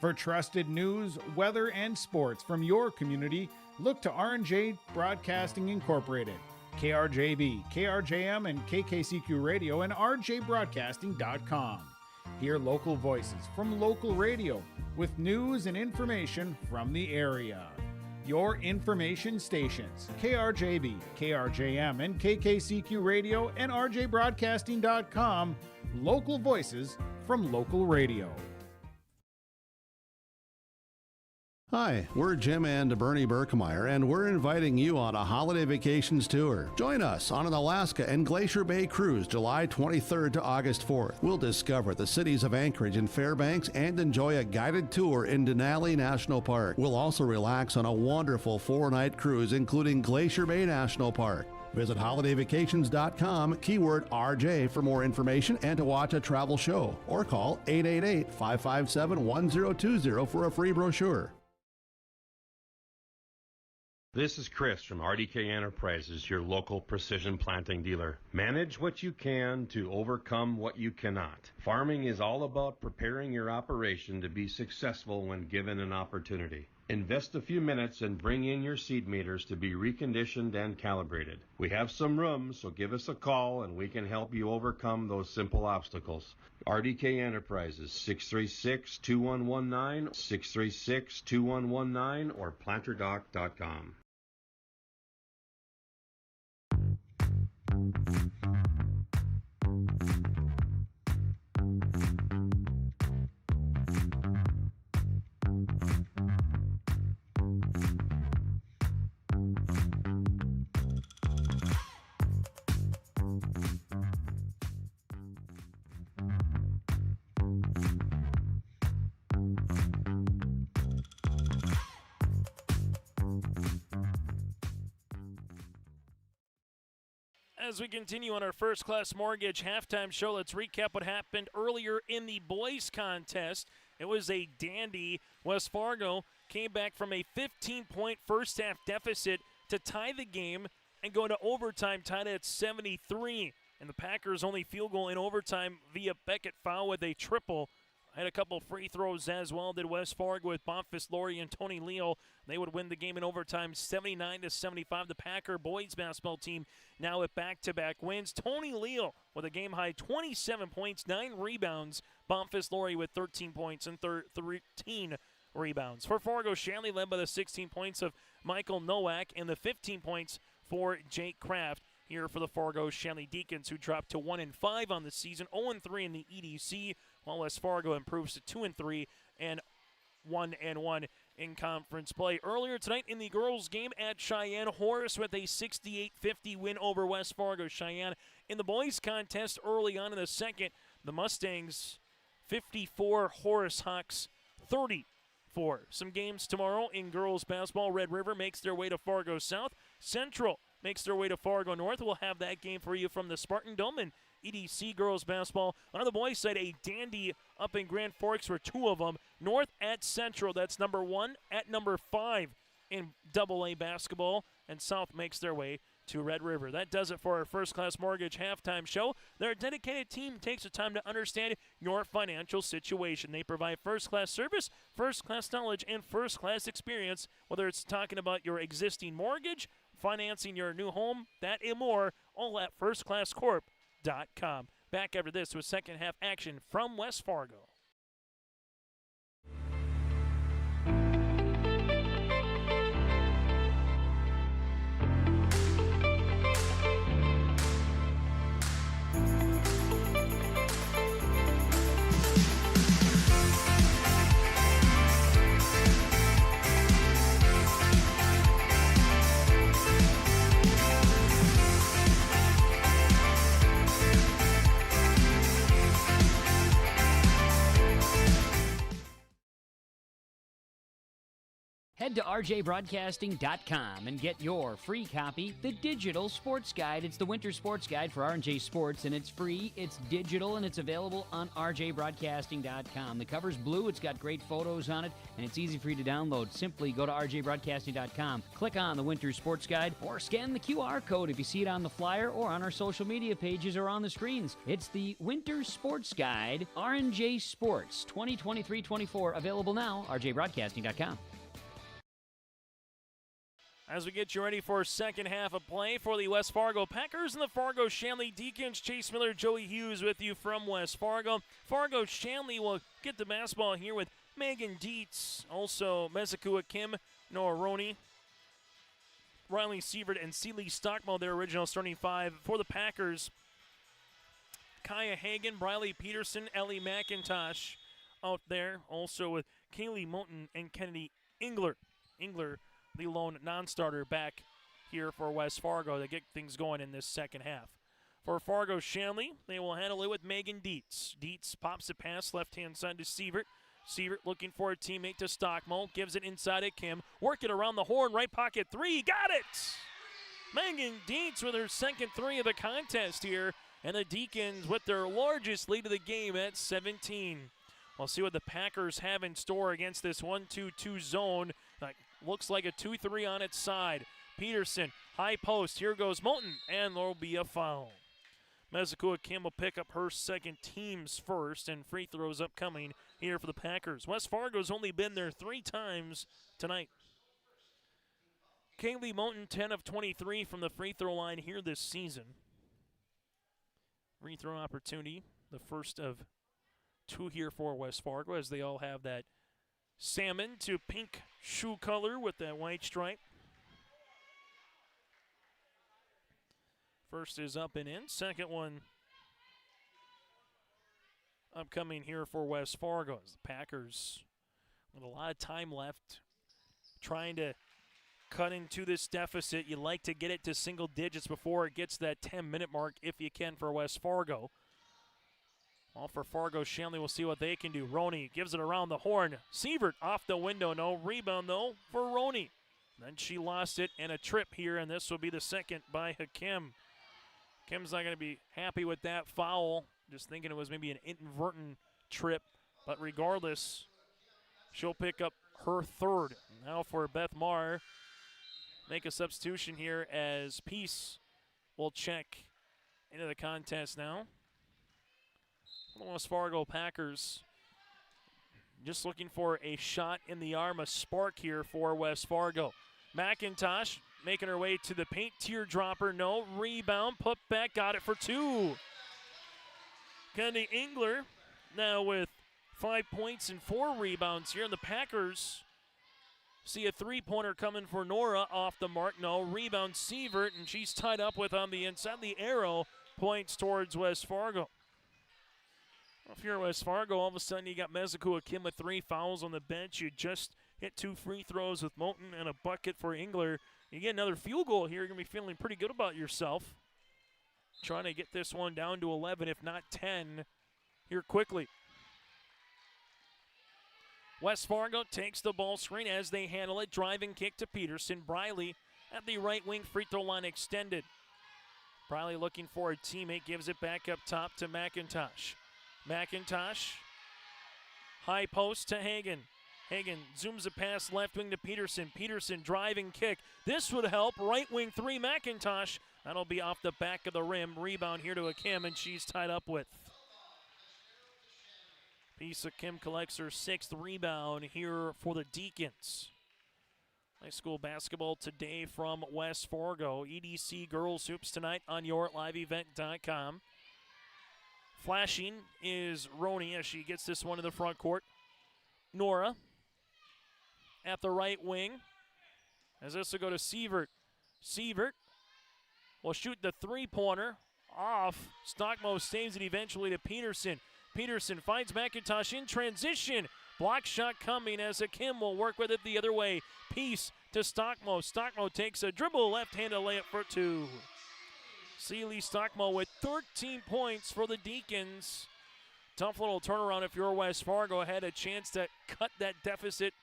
For trusted news, weather, and sports from your community, look to R&J Broadcasting Incorporated, KRJB, KRJM, and KKCQ Radio, and rjbroadcasting.com. Hear local voices from local radio with news and information from the area. Your information stations, KRJB, KRJM, and KKCQ Radio, and rjbroadcasting.com, local voices from local radio. Hi, we're Jim and Bernie Berkemeyer, and we're inviting you on a holiday vacations tour. Join us on an Alaska and Glacier Bay cruise July 23rd to August 4th. We'll discover the cities of Anchorage and Fairbanks and enjoy a guided tour in Denali National Park. We'll also relax on a wonderful 4-night cruise, including Glacier Bay National Park. Visit holidayvacations.com, keyword RJ for more information and to watch a travel show, or call 888-557-1020 for a free brochure. This is Chris from RDK Enterprises, your local precision planting dealer. Manage what you can to overcome what you cannot. Farming is all about preparing your operation to be successful when given an opportunity. Invest a few minutes and bring in your seed meters to be reconditioned and calibrated. We have some room, so give us a call and we can help you overcome those simple obstacles. RDK Enterprises, 636-2119, 636-2119, or planterdoc.com. As we continue on our First Class Mortgage halftime show, let's recap what happened earlier in the boys contest. It was a dandy. West Fargo came back from a 15-point first-half deficit to tie the game and go into overtime, tied at 73. And the Packers' only field goal in overtime via Beckett foul with a triple. Had a couple free throws as well, did West Fargo with Bonfils Laurie and Tony Leal. They would win the game in overtime 79-75. The Packer boys basketball team now with back-to-back wins. Tony Leal with a game-high 27 points, 9 rebounds. Bonfils Laurie with 13 points and 13 rebounds. For Fargo, Shanley led by the 16 points of Michael Nowak and the 15 points for Jake Kraft. Here for the Fargo Shanley Deacons, who dropped to 1-5 on the season, 0-3 in the EDC, while West Fargo improves to 2-3 and 1-1 in conference play. Earlier tonight in the girls' game at Cheyenne, Horace with a 68-50 win over West Fargo. Cheyenne in the boys' contest early on in the second, the Mustangs 54, Horace Hawks 34. Some games tomorrow in girls' basketball. Red River makes their way to Fargo South. Central makes their way to Fargo North. We'll have that game for you from the Spartan Dome. And EDC girls basketball on the boys' side, a dandy up in Grand Forks for 2 of them. North at Central, that's number 1 at number 5 in AA basketball. And South makes their way to Red River. That does it for our First Class Mortgage halftime show. Their dedicated team takes the time to understand your financial situation. They provide first-class service, first-class knowledge, and first-class experience, whether it's talking about your existing mortgage, financing your new home, that and more, all at firstclasscorp.com. Back after this with second half action from West Fargo. Head to rjbroadcasting.com and get your free copy, the Digital Sports Guide. It's the winter sports guide for R&J Sports, and it's free, it's digital, and it's available on rjbroadcasting.com. The cover's blue, it's got great photos on it, and it's easy for you to download. Simply go to rjbroadcasting.com, click on the winter sports guide, or scan the QR code if you see it on the flyer or on our social media pages or on the screens. It's the winter sports guide, R&J Sports 2023-24, available now, rjbroadcasting.com. As we get you ready for second half of play for the West Fargo Packers and the Fargo Shanley Deacons, Chase Miller, Joey Hughes with you from West Fargo. Fargo Shanley will get the basketball here with Megan Dietz, also Mezakua Kim, Noah Roney, Riley Sievert, and Celie Stockmo, their original starting five. For the Packers, Kaya Hagan, Briley Peterson, Ellie McIntosh out there, also with Kaylee Moulton and Kennedy Engler. The lone non-starter, back here for West Fargo to get things going in this second half. For Fargo Shanley, they will handle it with Megan Dietz. Dietz pops it past left-hand side to Sievert. Sievert looking for a teammate to Stockmo. Gives it inside at Kim. Work it around the horn, right pocket three. Got it! Megan Dietz with her second three of the contest here. And the Deacons with their largest lead of the game at 17. We'll see what the Packers have in store against this 1-2-2 zone. Looks like a 2-3 on its side. Peterson, high post. Here goes Moulton, and there will be a foul. Mezakua Kim will pick up her second, team's first, and free throws upcoming here for the Packers. West Fargo's only been there 3 times tonight. Kaylee Moulton, 10 of 23 from the free throw line here this season. Free throw opportunity, the first of 2 here for West Fargo, as they all have that salmon to pink shoe color with that white stripe. First is up and in. Second one upcoming here for West Fargo. As the Packers, with a lot of time left, trying to cut into this deficit. You like to get it to single digits before it gets that 10-minute mark if you can for West Fargo. Well, for Fargo Shanley, we'll see what they can do. Roney gives it around the horn. Sievert off the window. No rebound, though, for Roney. Then she lost it and a trip here, and this will be the second by Hakim. Kim's not going to be happy with that foul. Just thinking it was maybe an inadvertent trip. But regardless, she'll pick up her third. Now for Beth Marr, make a substitution here as Peace will check into the contest now. The West Fargo Packers just looking for a shot in the arm, a spark here for West Fargo. McIntosh making her way to the paint, teardropper, no. Rebound, put back, got it for 2. Kennedy Engler now with 5 points and 4 rebounds here. And the Packers see a three-pointer coming for Nora off the mark, no. Rebound Sievert, and she's tied up with on the inside. The arrow points towards West Fargo. If you're West Fargo, all of a sudden you got Mezakua Kim with 3 fouls on the bench. You just hit 2 free throws with Moulton and a bucket for Engler. You get another field goal here, you're going to be feeling pretty good about yourself. Trying to get this one down to 11, if not 10, here quickly. West Fargo takes the ball screen as they handle it. Driving kick to Peterson. Briley at the right wing, free throw line extended. Briley looking for a teammate, gives it back up top to McIntosh. McIntosh, high post to Hagan. Hagan zooms it past left wing to Peterson. Peterson driving kick. This would help. Right wing 3, McIntosh. That'll be off the back of the rim. Rebound here to Akim, and she's tied up with. Pisa Kim collects her 6th rebound here for the Deacons. High school basketball today from West Fargo. EDC Girls Hoops tonight on yourliveevent.com. Flashing is Roney as she gets this one to the front court. Nora at the right wing. As this will go to Sievert. Sievert will shoot the three-pointer off. Stockmo saves it eventually to Peterson. Peterson finds McIntosh in transition. Block shot coming as Akim will work with it the other way. Peace to Stockmo. Stockmo takes a dribble, left-handed layup for 2. Celie Stockmo with 13 points for the Deacons. Tough little turnaround if you're West Fargo. Had a chance to cut that deficit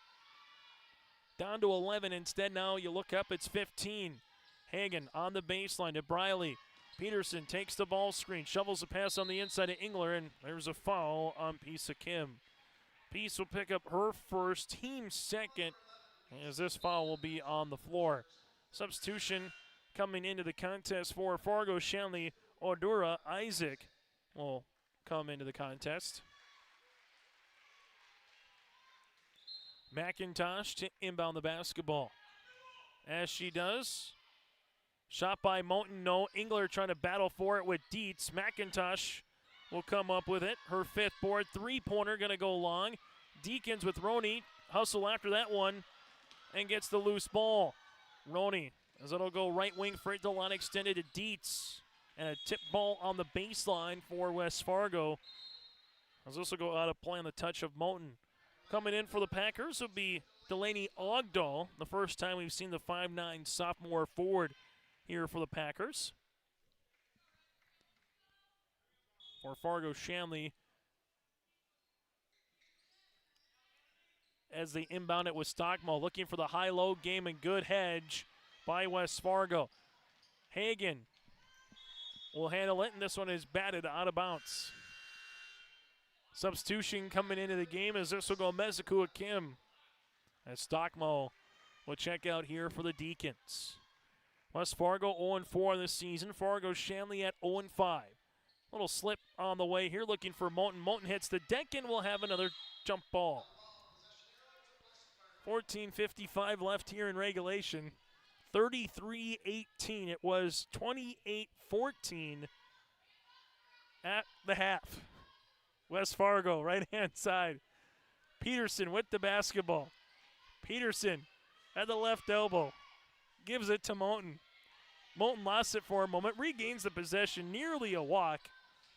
Down to 11 instead. Now you look up, it's 15. Hagen on the baseline to Briley. Peterson takes the ball screen, shovels a pass on the inside to Engler, and there's a foul on Pisa Kim. Peace will pick up her first, team second, as this foul will be on the floor. Substitution coming into the contest for Fargo, Shanley, Odura, Isaac will come into the contest. McIntosh to inbound the basketball. As she does, shot by Moulton, no. Engler trying to battle for it with Dietz. McIntosh will come up with it. Her fifth board, three-pointer going to go long. Deacons with Roney, hustle after that one, and gets the loose ball. Roney, as it'll go right wing, free throw line extended to Dietz. And a tip ball on the baseline for West Fargo. As this will go out of play on the touch of Moulton. Coming in for the Packers will be Delaney Ogdahl, the first time we've seen the 5'9" sophomore forward here for the Packers. For Fargo, Shanley, as they inbound it with Stockmall, looking for the high-low game and good hedge by West Fargo. Hagen will handle it, and this one is batted out of bounds. Substitution coming into the game as this will go Mezekua Kim, as Stockmall will check out here for the Deacons. West Fargo 0-4 this season. Fargo Shanley at 0-5. Little slip on the way here, looking for Moulton. Moulton hits the deck and will have another jump ball. 14:55 left here in regulation. 33-18. It was 28-14 at the half. West Fargo, right-hand side. Peterson with the basketball. Peterson at the left elbow. Gives it to Moulton. Moulton lost it for a moment. Regains the possession. Nearly a walk.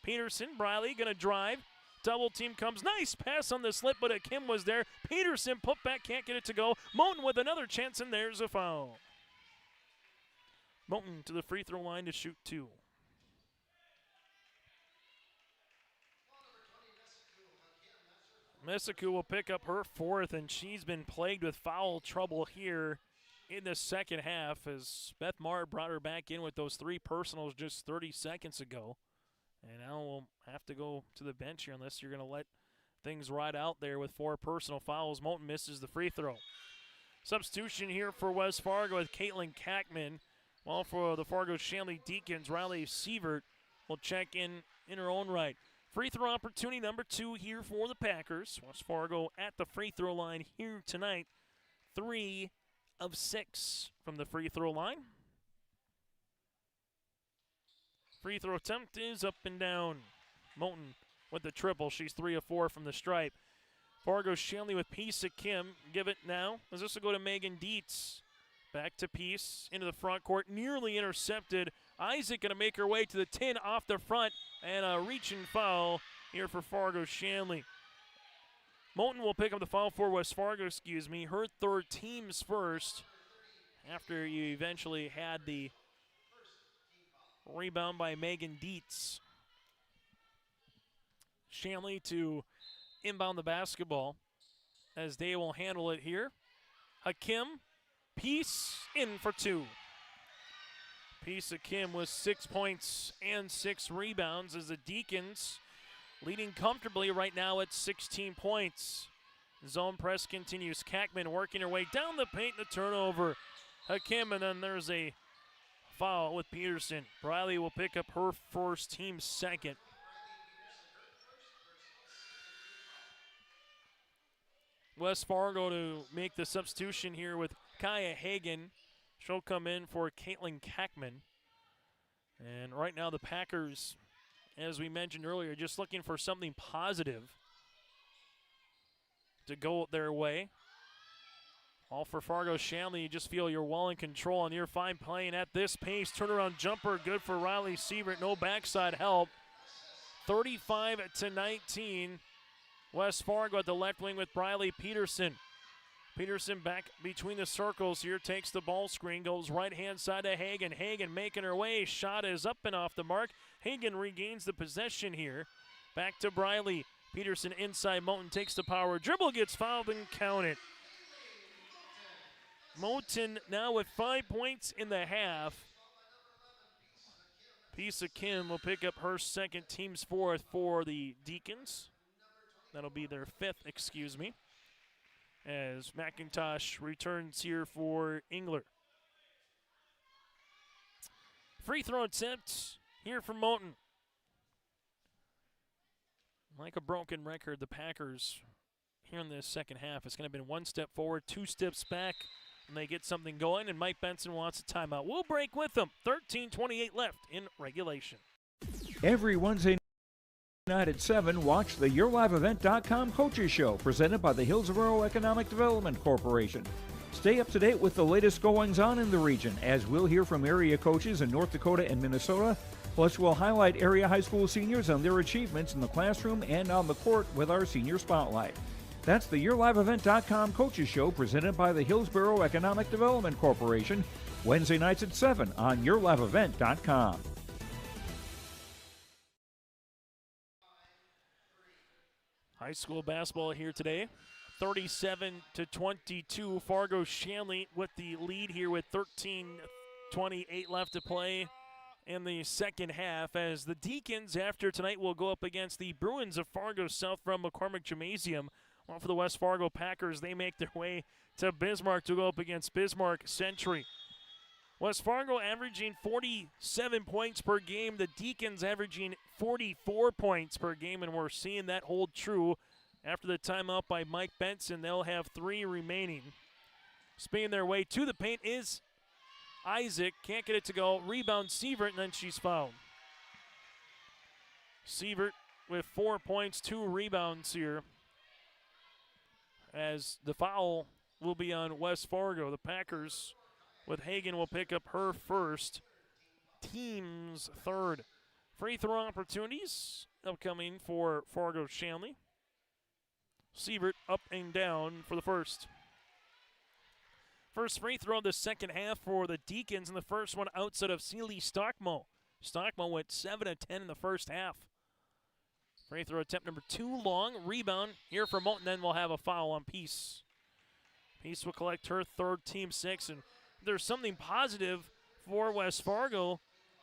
Peterson, Briley going to drive. Double team comes. Nice pass on the slip, but Kim was there. Peterson put back, can't get it to go. Moulton with another chance, and there's a foul. Moulton to the free throw line to shoot two. Messiku will pick up her fourth, and she's been plagued with foul trouble here in the second half as Beth Maher brought her back in with those three personals just 30 seconds ago. And now we'll have to go to the bench here unless you're going to let things ride out there with four personal fouls. Moulton misses the free throw. Substitution here for West Fargo with Caitlin Kackman. While for the Fargo Shanley Deacons, Riley Sievert will check in her own right. Free throw opportunity number 2 here for the Packers. West Fargo at the free throw line here tonight. 3 of 6 from the free throw line. Free throw attempt is up and down. Moulton with the triple. She's 3 of 4 from the stripe. Fargo Shanley with Pisa Kim. Give it now. As this will go to Megan Dietz. Back to Peace into the front court. Nearly intercepted. Isaac going to make her way to the tin off the front. And a reaching foul here for Fargo Shanley. Moulton will pick up the foul for West Fargo, her third, team's first, after you eventually had the rebound by Megan Dietz. Shanley to inbound the basketball as they will handle it here. Hakim, Peace in for 2. Peace Hakim with 6 points and 6 rebounds as the Deacons leading comfortably right now at 16 points. Zone press continues. Kackman working her way down the paint, the turnover. Hakim, and then there's a foul with Peterson. Briley will pick up her first, team second. West Fargo to make the substitution here with Kaya Hagen. She'll come in for Caitlin Kackman. And right now the Packers, as we mentioned earlier, just looking for something positive to go their way. All for Fargo Shanley, you just feel you're well in control and you're fine playing at this pace. Turnaround jumper, good for Riley Sievert, no backside help. 35-19. West Fargo at the left wing with Briley Peterson. Peterson back between the circles here, takes the ball screen, goes right-hand side to Hagen. Hagen making her way, shot is up and off the mark. Hagen regains the possession here. Back to Briley. Peterson inside, Moulton takes the power dribble, gets fouled and counted. Moulton now with 5 points in the half. Pisa Kim will pick up her second, team's fourth for the Deacons. That'll be their fifth, excuse me, as McIntosh returns here for Engler. Free throw attempt here from Moulton. Like a broken record, the Packers here in this second half, it's going to be 1 step forward, 2 steps back, and they get something going, and Mike Benson wants a timeout. We'll break with them. 13:28 left in regulation. Every Wednesday night at 7, watch the YourLiveEvent.com Coaches Show, presented by the Hillsborough Economic Development Corporation. Stay up to date with the latest goings-on in the region, as we'll hear from area coaches in North Dakota and Minnesota. Plus, we'll highlight area high school seniors and their achievements in the classroom and on the court with our Senior Spotlight. That's the YourLiveEvent.com Coaches Show, presented by the Hillsborough Economic Development Corporation, Wednesday nights at 7 on YourLiveEvent.com. High school basketball here today. 37-22. Fargo Shanley with the lead here with 13:28 left to play in the second half, as the Deacons after tonight will go up against the Bruins of Fargo South from McCormick Gymnasium. Well, for the West Fargo Packers, they make their way to Bismarck to go up against Bismarck Century. West Fargo averaging 47 points per game. The Deacons averaging 44 points per game, and we're seeing that hold true. After the timeout by Mike Benson, they'll have 3 remaining. Spinning their way to the paint is Isaac. Can't get it to go. Rebound Sievert, and then she's fouled. Sievert with 4 points, 2 rebounds here, as the foul will be on West Fargo. The Packers with Hagan will pick up her first, team's third. Free throw opportunities upcoming for Fargo Shanley. Sievert up and down for the first. First free throw of the second half for the Deacons, and the first one outside of Sealy Stockmo. Stockmo went 7 of 10 in the first half. Free throw attempt number 2 long. Rebound here for Moulton, then we'll have a foul on Peace. Peace will collect her third, team 6, and there's something positive for West Fargo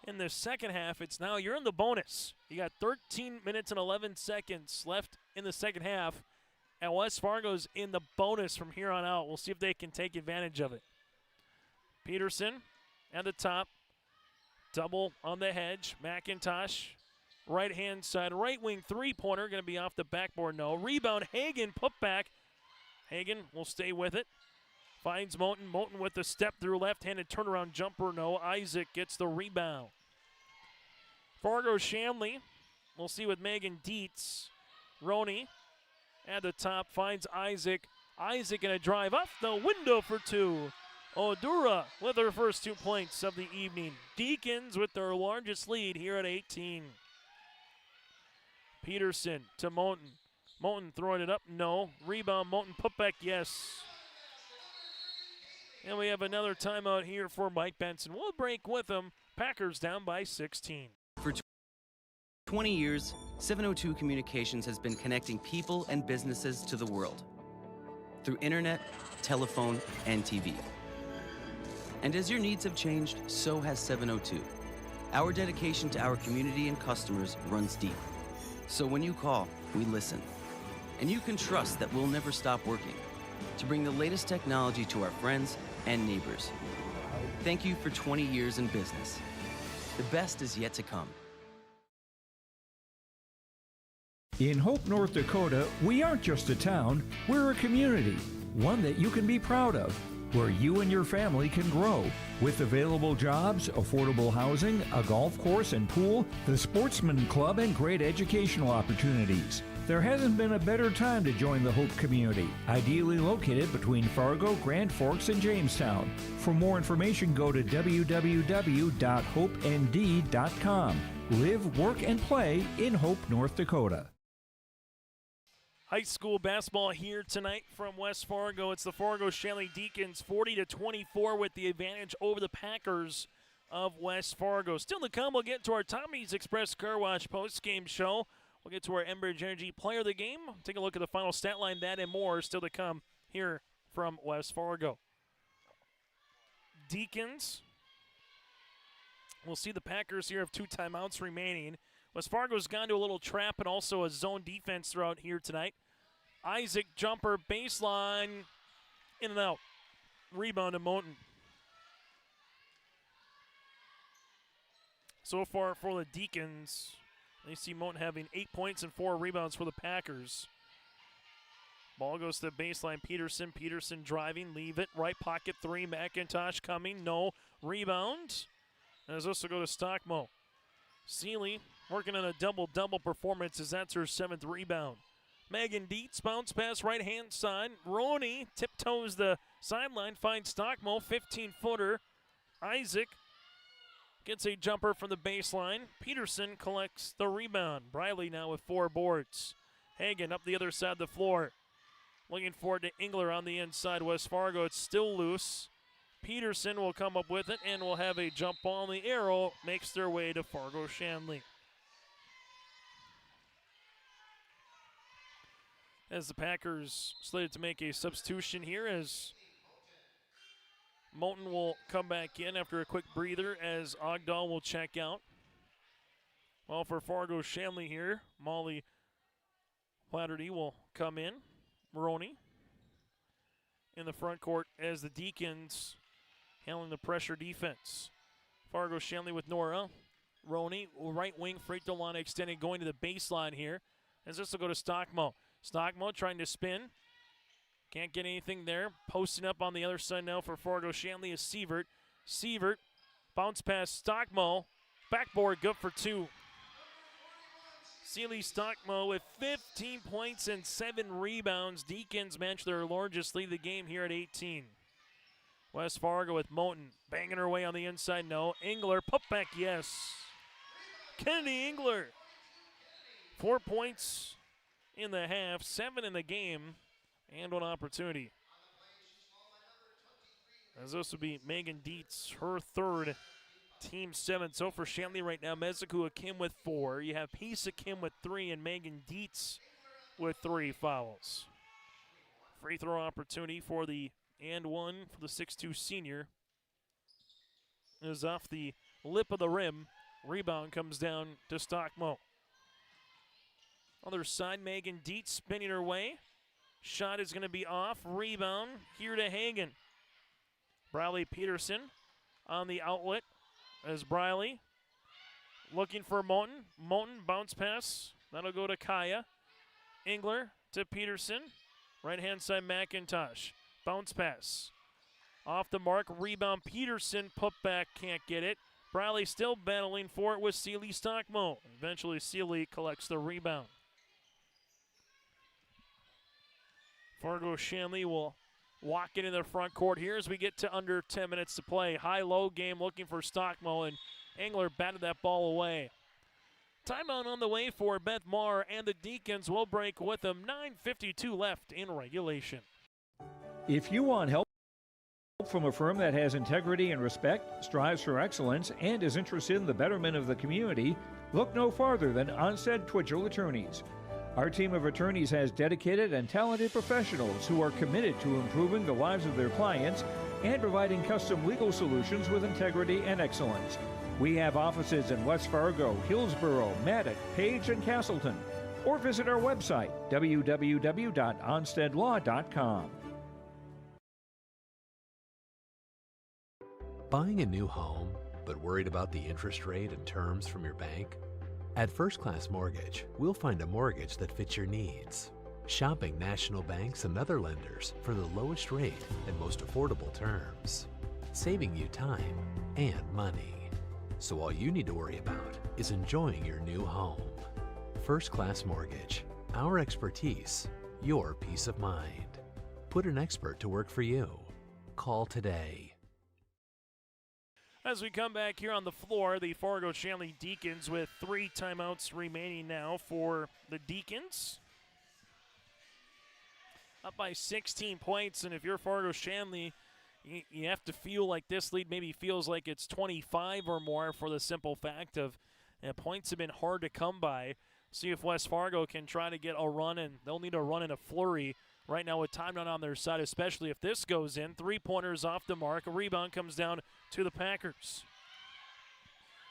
in the second half. It's now you're in the bonus. You got 13 minutes and 11 seconds left in the second half, and West Fargo's in the bonus from here on out. We'll see if they can take advantage of it. Peterson at the top. Double on the hedge. McIntosh, right-hand side, right wing three-pointer, going to be off the backboard, no. Rebound, Hagan, put back. Hagan will stay with it. Finds Moulton. Moulton with the step-through left-handed turnaround jumper, no. Isaac gets the rebound. Fargo Shanley, we'll see with Megan Dietz. Roney at the top finds Isaac. Isaac in a drive off the window for 2. Odura with her first 2 points of the evening. Deacons with their largest lead here at 18. Peterson to Moulton. Moulton throwing it up, no. Rebound, Moulton, put back, yes. And we have another timeout here for Mike Benson. We'll break with him. Packers down by 16. For 20 years, 702 Communications has been connecting people and businesses to the world through internet, telephone, and TV. And as your needs have changed, so has 702. Our dedication to our community and customers runs deep. So when you call, we listen. And you can trust that we'll never stop working to bring the latest technology to our friends and neighbors. Thank you for 20 years in business. The best is yet to come. In Hope, North Dakota, we aren't just a town, we're a community, one that you can be proud of, where you and your family can grow. With available jobs, affordable housing, a golf course and pool, the Sportsman Club, and great educational opportunities. There hasn't been a better time to join the Hope community, ideally located between Fargo, Grand Forks, and Jamestown. For more information, go to www.hopend.com. Live, work, and play in Hope, North Dakota. High school basketball here tonight from West Fargo. It's the Fargo Shanley Deacons 40-24 with the advantage over the Packers of West Fargo. Still to come, we'll get to our Tommy's Express Car Wash post-game show. We'll get to our Enbridge Energy Player of the Game. Take a look at the final stat line, that and more still to come here from West Fargo. Deacons. We'll see the Packers here have 2 timeouts remaining. West Fargo's gone to a little trap and also a zone defense throughout here tonight. Isaac jumper, baseline, in and out. Rebound to Moten. So far for the Deacons, they see Moten having 8 points and 4 rebounds for the Packers. Ball goes to the baseline. Peterson. Peterson driving. Leave it. Right pocket 3. McIntosh coming. No. Rebound. As this will go to Stockmo. Seeley working on a double-double performance as that's her 7th rebound. Megan Dietz bounce pass right-hand side. Roney tiptoes the sideline. Finds Stockmo. 15-footer. Isaac gets a jumper from the baseline. Peterson collects the rebound. Briley now with 4 boards. Hagan up the other side of the floor. Looking forward to Engler on the inside. West Fargo, it's still loose. Peterson will come up with it and will have a jump ball, and the arrow makes their way to Fargo Shanley. As the Packers slated to make a substitution here, as Moten will come back in after a quick breather as Ogdahl will check out. Well, for Fargo Shanley here, Molly Flaherty will come in. Maroney in the front court as the Deacons handling the pressure defense. Fargo Shanley with Nora. Roney, right wing, free throw line extended, going to the baseline here. As this will go to Stockmo. Stockmo trying to spin. Can't get anything there. Posting up on the other side now for Fargo Shanley is Sievert. Sievert, bounce pass Stockmo. Backboard, good for 2. Seeley Stockmo with 15 points and 7 rebounds. Deacons match their largest lead of the game here at 18. West Fargo with Moten banging her way on the inside. No. Engler, putback, yes. Kennedy Engler. 4 points in the half, 7 in the game, and 1 opportunity. As this would be Megan Dietz, her 3rd. Team 7. So for Shanley right now, Mezuku Kim with 4. You have Pisa Kim with 3 and Megan Dietz with 3 fouls. Free throw opportunity for the and 1 for the 6'2 senior. It is off the lip of the rim. Rebound comes down to Stockmo. Other side, Megan Dietz spinning her way. Shot is going to be off. Rebound here to Hagan. Briley Peterson on the outlet. As Briley looking for Moten. Moten bounce pass. That'll go to Kaya. Engler to Peterson. Right-hand side McIntosh. Bounce pass. Off the mark. Rebound Peterson. Put back. Can't get it. Briley still battling for it with Seeley Stockmo. Eventually Seeley collects the rebound. Fargo Shanley will walk into the front court here as we get to under 10 minutes to play. High-low game looking for Stockmo, and Engler batted that ball away. Timeout on the way for Beth Maher, and the Deacons will break with them. 9:52 left in regulation. If you want help from a firm that has integrity and respect, strives for excellence, and is interested in the betterment of the community, look no farther than Onstead Twitchell Attorneys. Our team of attorneys has dedicated and talented professionals who are committed to improving the lives of their clients and providing custom legal solutions with integrity and excellence. We have offices in West Fargo, Hillsborough, Maddox, Page, and Castleton. Or visit our website, www.onsteadlaw.com. Buying a new home, but worried about the interest rate and terms from your bank? At First Class Mortgage, we'll find a mortgage that fits your needs. Shopping national banks and other lenders for the lowest rate and most affordable terms. Saving you time and money. So all you need to worry about is enjoying your new home. First Class Mortgage. Our expertise, your peace of mind. Put an expert to work for you. Call today. As we come back here on the floor, the Fargo Shanley Deacons with 3 timeouts remaining now for the Deacons. Up by 16 points, and if you're Fargo Shanley, you have to feel like this lead maybe feels like it's 25 or more for the simple fact of points have been hard to come by. See if West Fargo can try to get a run, and they'll need a run in a flurry right now with time not on their side, especially if this goes in. 3-pointers off the mark. A rebound comes down to the Packers.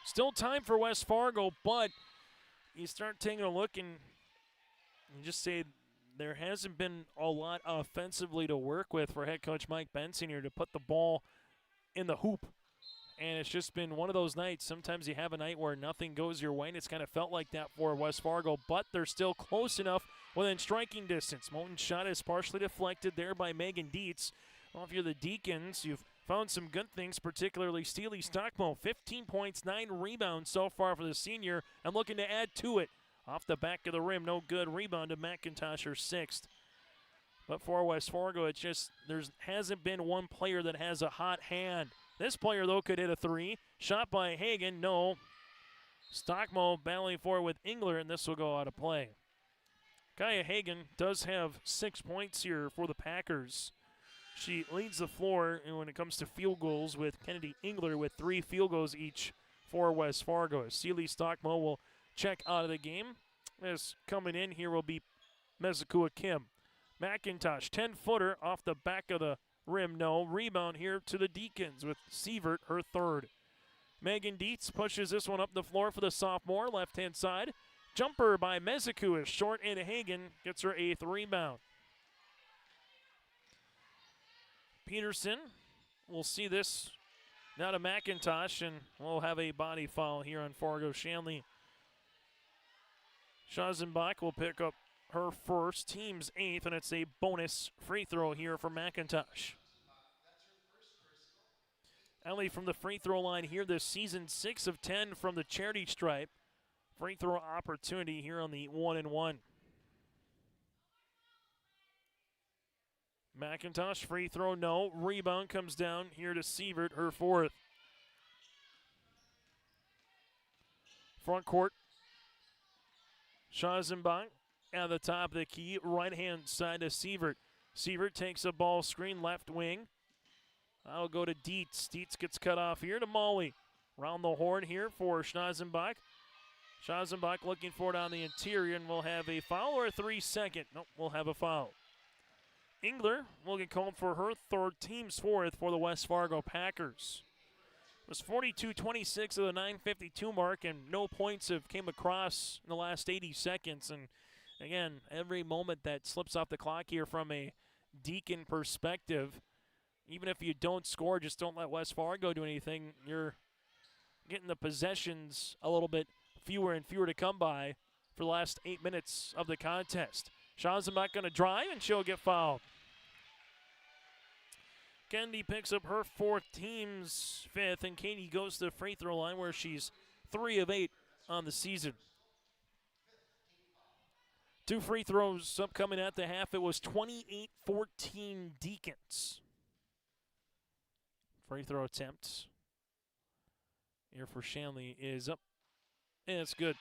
Still time for West Fargo, but you start taking a look and you just say there hasn't been a lot offensively to work with for head coach Mike Benson here to put the ball in the hoop. And it's just been one of those nights. Sometimes you have a night where nothing goes your way, and it's kind of felt like that for West Fargo, but they're still close enough within striking distance. Moten's shot is partially deflected there by Megan Dietz. Well, if you're the Deacons, you've found some good things, particularly Steely Stockmo. 15 points, 9 rebounds so far for the senior, and looking to add to it. Off the back of the rim, no good. Rebound to McIntosh, her 6th. But for West Fargo, it's just there hasn't been one player that has a hot hand. This player, though, could hit a 3. Shot by Hagen, no. Stockmo battling for it with Engler, and this will go out of play. Kaya Hagen does have 6 points here for the Packers. She leads the floor when it comes to field goals with Kennedy Engler with 3 field goals each for West Fargo. Sealy Stockmo will check out of the game. As coming in here will be Mezukua Kim. McIntosh, 10-footer off the back of the rim, no. Rebound here to the Deacons with Sievert, her 3rd. Megan Dietz pushes this one up the floor for the sophomore, left-hand side. Jumper by Mezukua is short, and Hagen gets her 8th rebound. Peterson will see this now to McIntosh, and we'll have a body foul here on Fargo Shanley. Schazenbach will pick up her 1st, team's 8th, and it's a bonus free throw here for McIntosh. Ellie from the free throw line here this season, 6 of 10 from the charity stripe. Free throw opportunity here on the 1-and-1. McIntosh, free throw, no. Rebound comes down here to Sievert, her 4th. Front court, Schazenbach at the top of the key, right-hand side to Sievert. Sievert takes a ball screen, left wing. That'll go to Dietz. Dietz gets cut off here to Molly. Round the horn here for Schazenbach. Schazenbach looking for it on the interior, and we'll have a foul or a 3-second. Nope, we'll have a foul. Engler will get called for her 3rd, team's 4th for the West Fargo Packers. It was 42-26 of the 9:52 mark, and no points have came across in the last 80 seconds. And again, every moment that slips off the clock here from a Deacon perspective, even if you don't score, just don't let West Fargo do anything. You're getting the possessions a little bit fewer and fewer to come by for the last 8 minutes of the contest. Schazenbach going to drive, and she'll get fouled. Kennedy picks up her 4th, team's 5th, and Katie goes to the free throw line where she's 3 of 8 on the season. 2 free throws upcoming at the half. It was 28-14 Deacons. Free throw attempt here for Shanley is up, and it's good.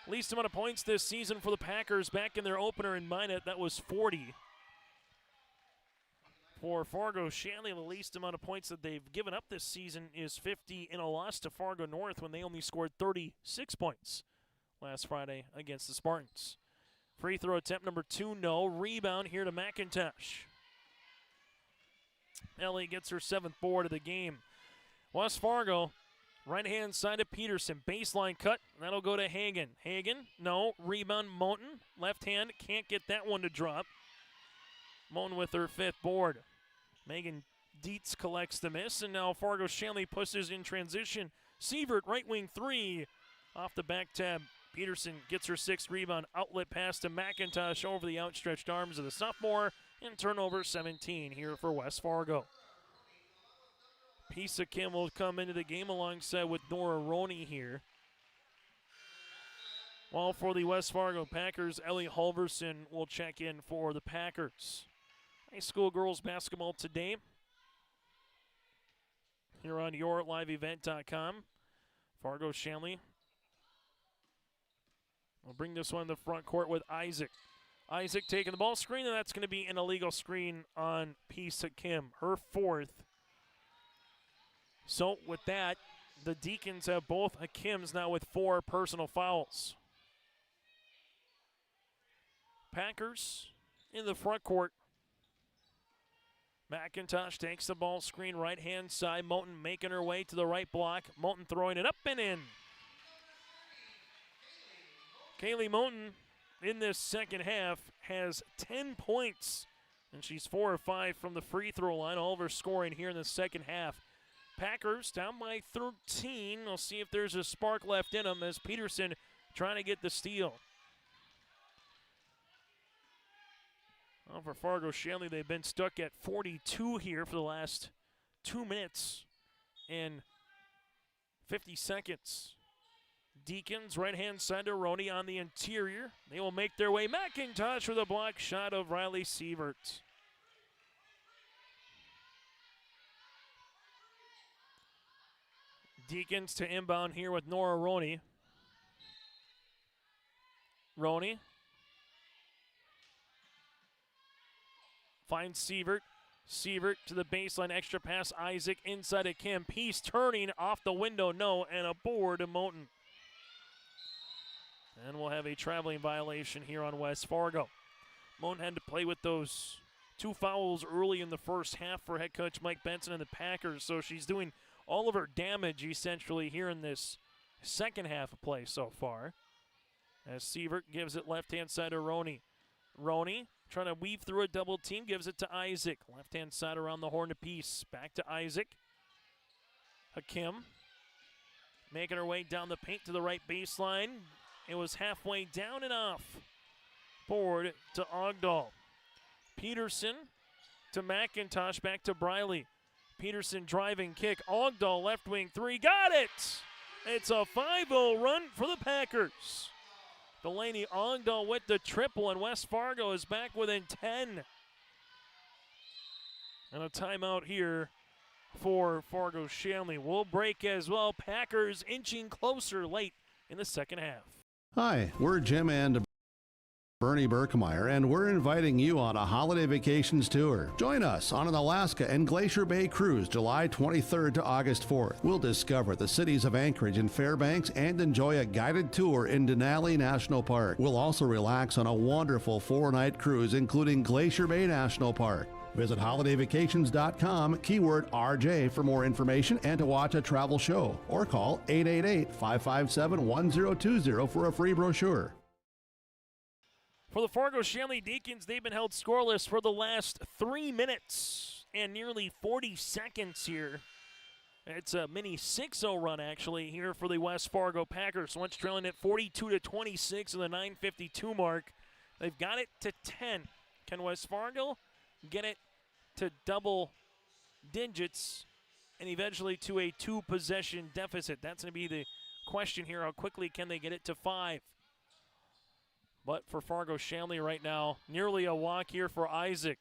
Least amount of points this season for the Packers back in their opener in Minot. That was 40. For Fargo Shanley, the least amount of points that they've given up this season is 50 in a loss to Fargo North when they only scored 36 points last Friday against the Spartans. Free throw attempt number 2, no. Rebound here to McIntosh. Ellie gets her 7th board of the game. West Fargo, right-hand side of Peterson. Baseline cut. That'll go to Hagen. Hagen, no. Rebound, Moten. Left hand, can't get that one to drop. Moten with her 5th board. Megan Dietz collects the miss, and now Fargo Shanley pushes in transition. Sievert, right wing 3. Off the back tab, Peterson gets her 6th rebound. Outlet pass to McIntosh over the outstretched arms of the sophomore. And turnover 17 here for West Fargo. Pisa Kim will come into the game alongside with Nora Roney here. While for the West Fargo Packers, Ellie Halverson will check in for the Packers. High school girls basketball today here on yourliveevent.com. Fargo Shanley will bring this one to the front court with Isaac. Isaac taking the ball screen, and that's going to be an illegal screen on Pisa Kim, her 4th. So with that, the Deacons have both Kims now with 4 personal fouls. Packers in the front court. McIntosh takes the ball screen right-hand side. Moten making her way to the right block. Moten throwing it up and in. Kaylee Moten in this second half has 10 points, and she's 4 or 5 from the free throw line. All of her scoring here in the second half. Packers down by 13. We'll see if there's a spark left in them as Peterson trying to get the steal. Well, for Fargo Shanley, they've been stuck at 42 here for the last 2 minutes and 50 seconds. Deacons, right-hand side to Roney on the interior. They will make their way. McIntosh with a block shot of Riley Sievert. Deacons to inbound here with Nora Roney. Roney finds Sievert. Sievert to the baseline, extra pass, Isaac inside of Kim. Peace turning off the window, no, and a board to Moten. And we'll have a traveling violation here on West Fargo. Moten had to play with those 2 fouls early in the first half for head coach Mike Benson and the Packers, so she's doing all of her damage essentially here in this second half of play so far. As Sievert gives it left-hand side to Roney. Roney trying to weave through a double team, gives it to Isaac. Left-hand side around the horn to Peace. Back to Isaac. Hakim making her way down the paint to the right baseline. It was halfway down and off. Board to Ogdahl. Peterson to McIntosh, back to Briley. Peterson driving kick. Ogdahl left wing 3. Got it! It's a 5-0 run for the Packers. Delaney Ogdahl with the triple, and West Fargo is back within 10. And a timeout here for Fargo Shanley. Will break as well. Packers inching closer late in the second half. Hi, we're Jim and Bernie Berkemeyer, and we're inviting you on a holiday vacations tour. Join us on an Alaska and Glacier Bay cruise July 23rd to August 4th. We'll discover the cities of Anchorage and Fairbanks and enjoy a guided tour in Denali National Park. We'll also relax on a wonderful 4-night cruise, including Glacier Bay National Park. Visit holidayvacations.com, keyword RJ for more information and to watch a travel show, or call 888-557-1020 for a free brochure. For the Fargo Shanley Deacons, they've been held scoreless for the last 3 minutes and nearly 40 seconds here. It's a mini 6-0 run, actually, here for the West Fargo Packers. Once trailing at 42-26 in the 9:52 mark. They've got it to 10. Can West Fargo get it to double digits and eventually to a 2-possession deficit? That's going to be the question here. How quickly can they get it to 5? But for Fargo Shanley right now, nearly a walk here for Isaac.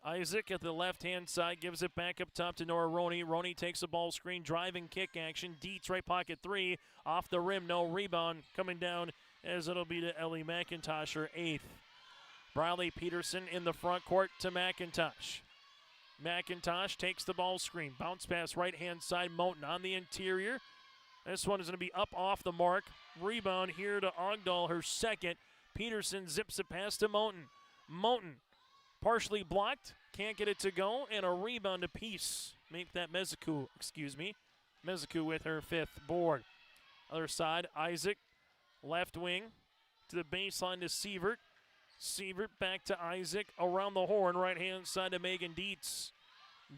Isaac at the left-hand side gives it back up top to Nora Roney. Roney takes the ball screen, driving kick action. Dietz right pocket 3, off the rim, no rebound. Coming down as it'll be to Ellie McIntosh, her 8th. Briley Peterson in the front court to McIntosh. McIntosh takes the ball screen. Bounce pass right-hand side. Moten on the interior. This one is going to be up off the mark. Rebound here to Ogdahl, her 2nd. Peterson zips it past to Moten. Moten partially blocked. Can't get it to go. And a rebound to Peace. Make that Meziku, Meziku with her 5th board. Other side, Isaac. Left wing to the baseline to Sievert. Sievert back to Isaac, around the horn, right-hand side to Megan Dietz.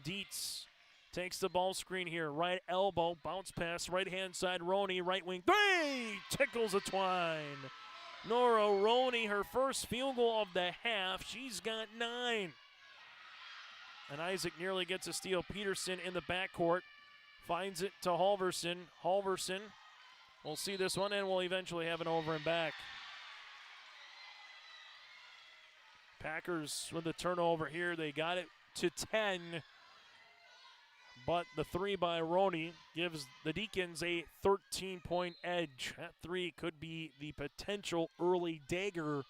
Dietz takes the ball screen here, right elbow, bounce pass, right-hand side, Roney, right wing, 3! Tickles the twine. Nora Roney, her first field goal of the half. She's got 9. And Isaac nearly gets a steal. Peterson in the backcourt, finds it to Halverson. Halverson will see this one, and we'll eventually have an over and back. Packers with the turnover here. They got it to 10. But the 3 by Roney gives the Deacons a 13-point edge. That 3 could be the potential early dagger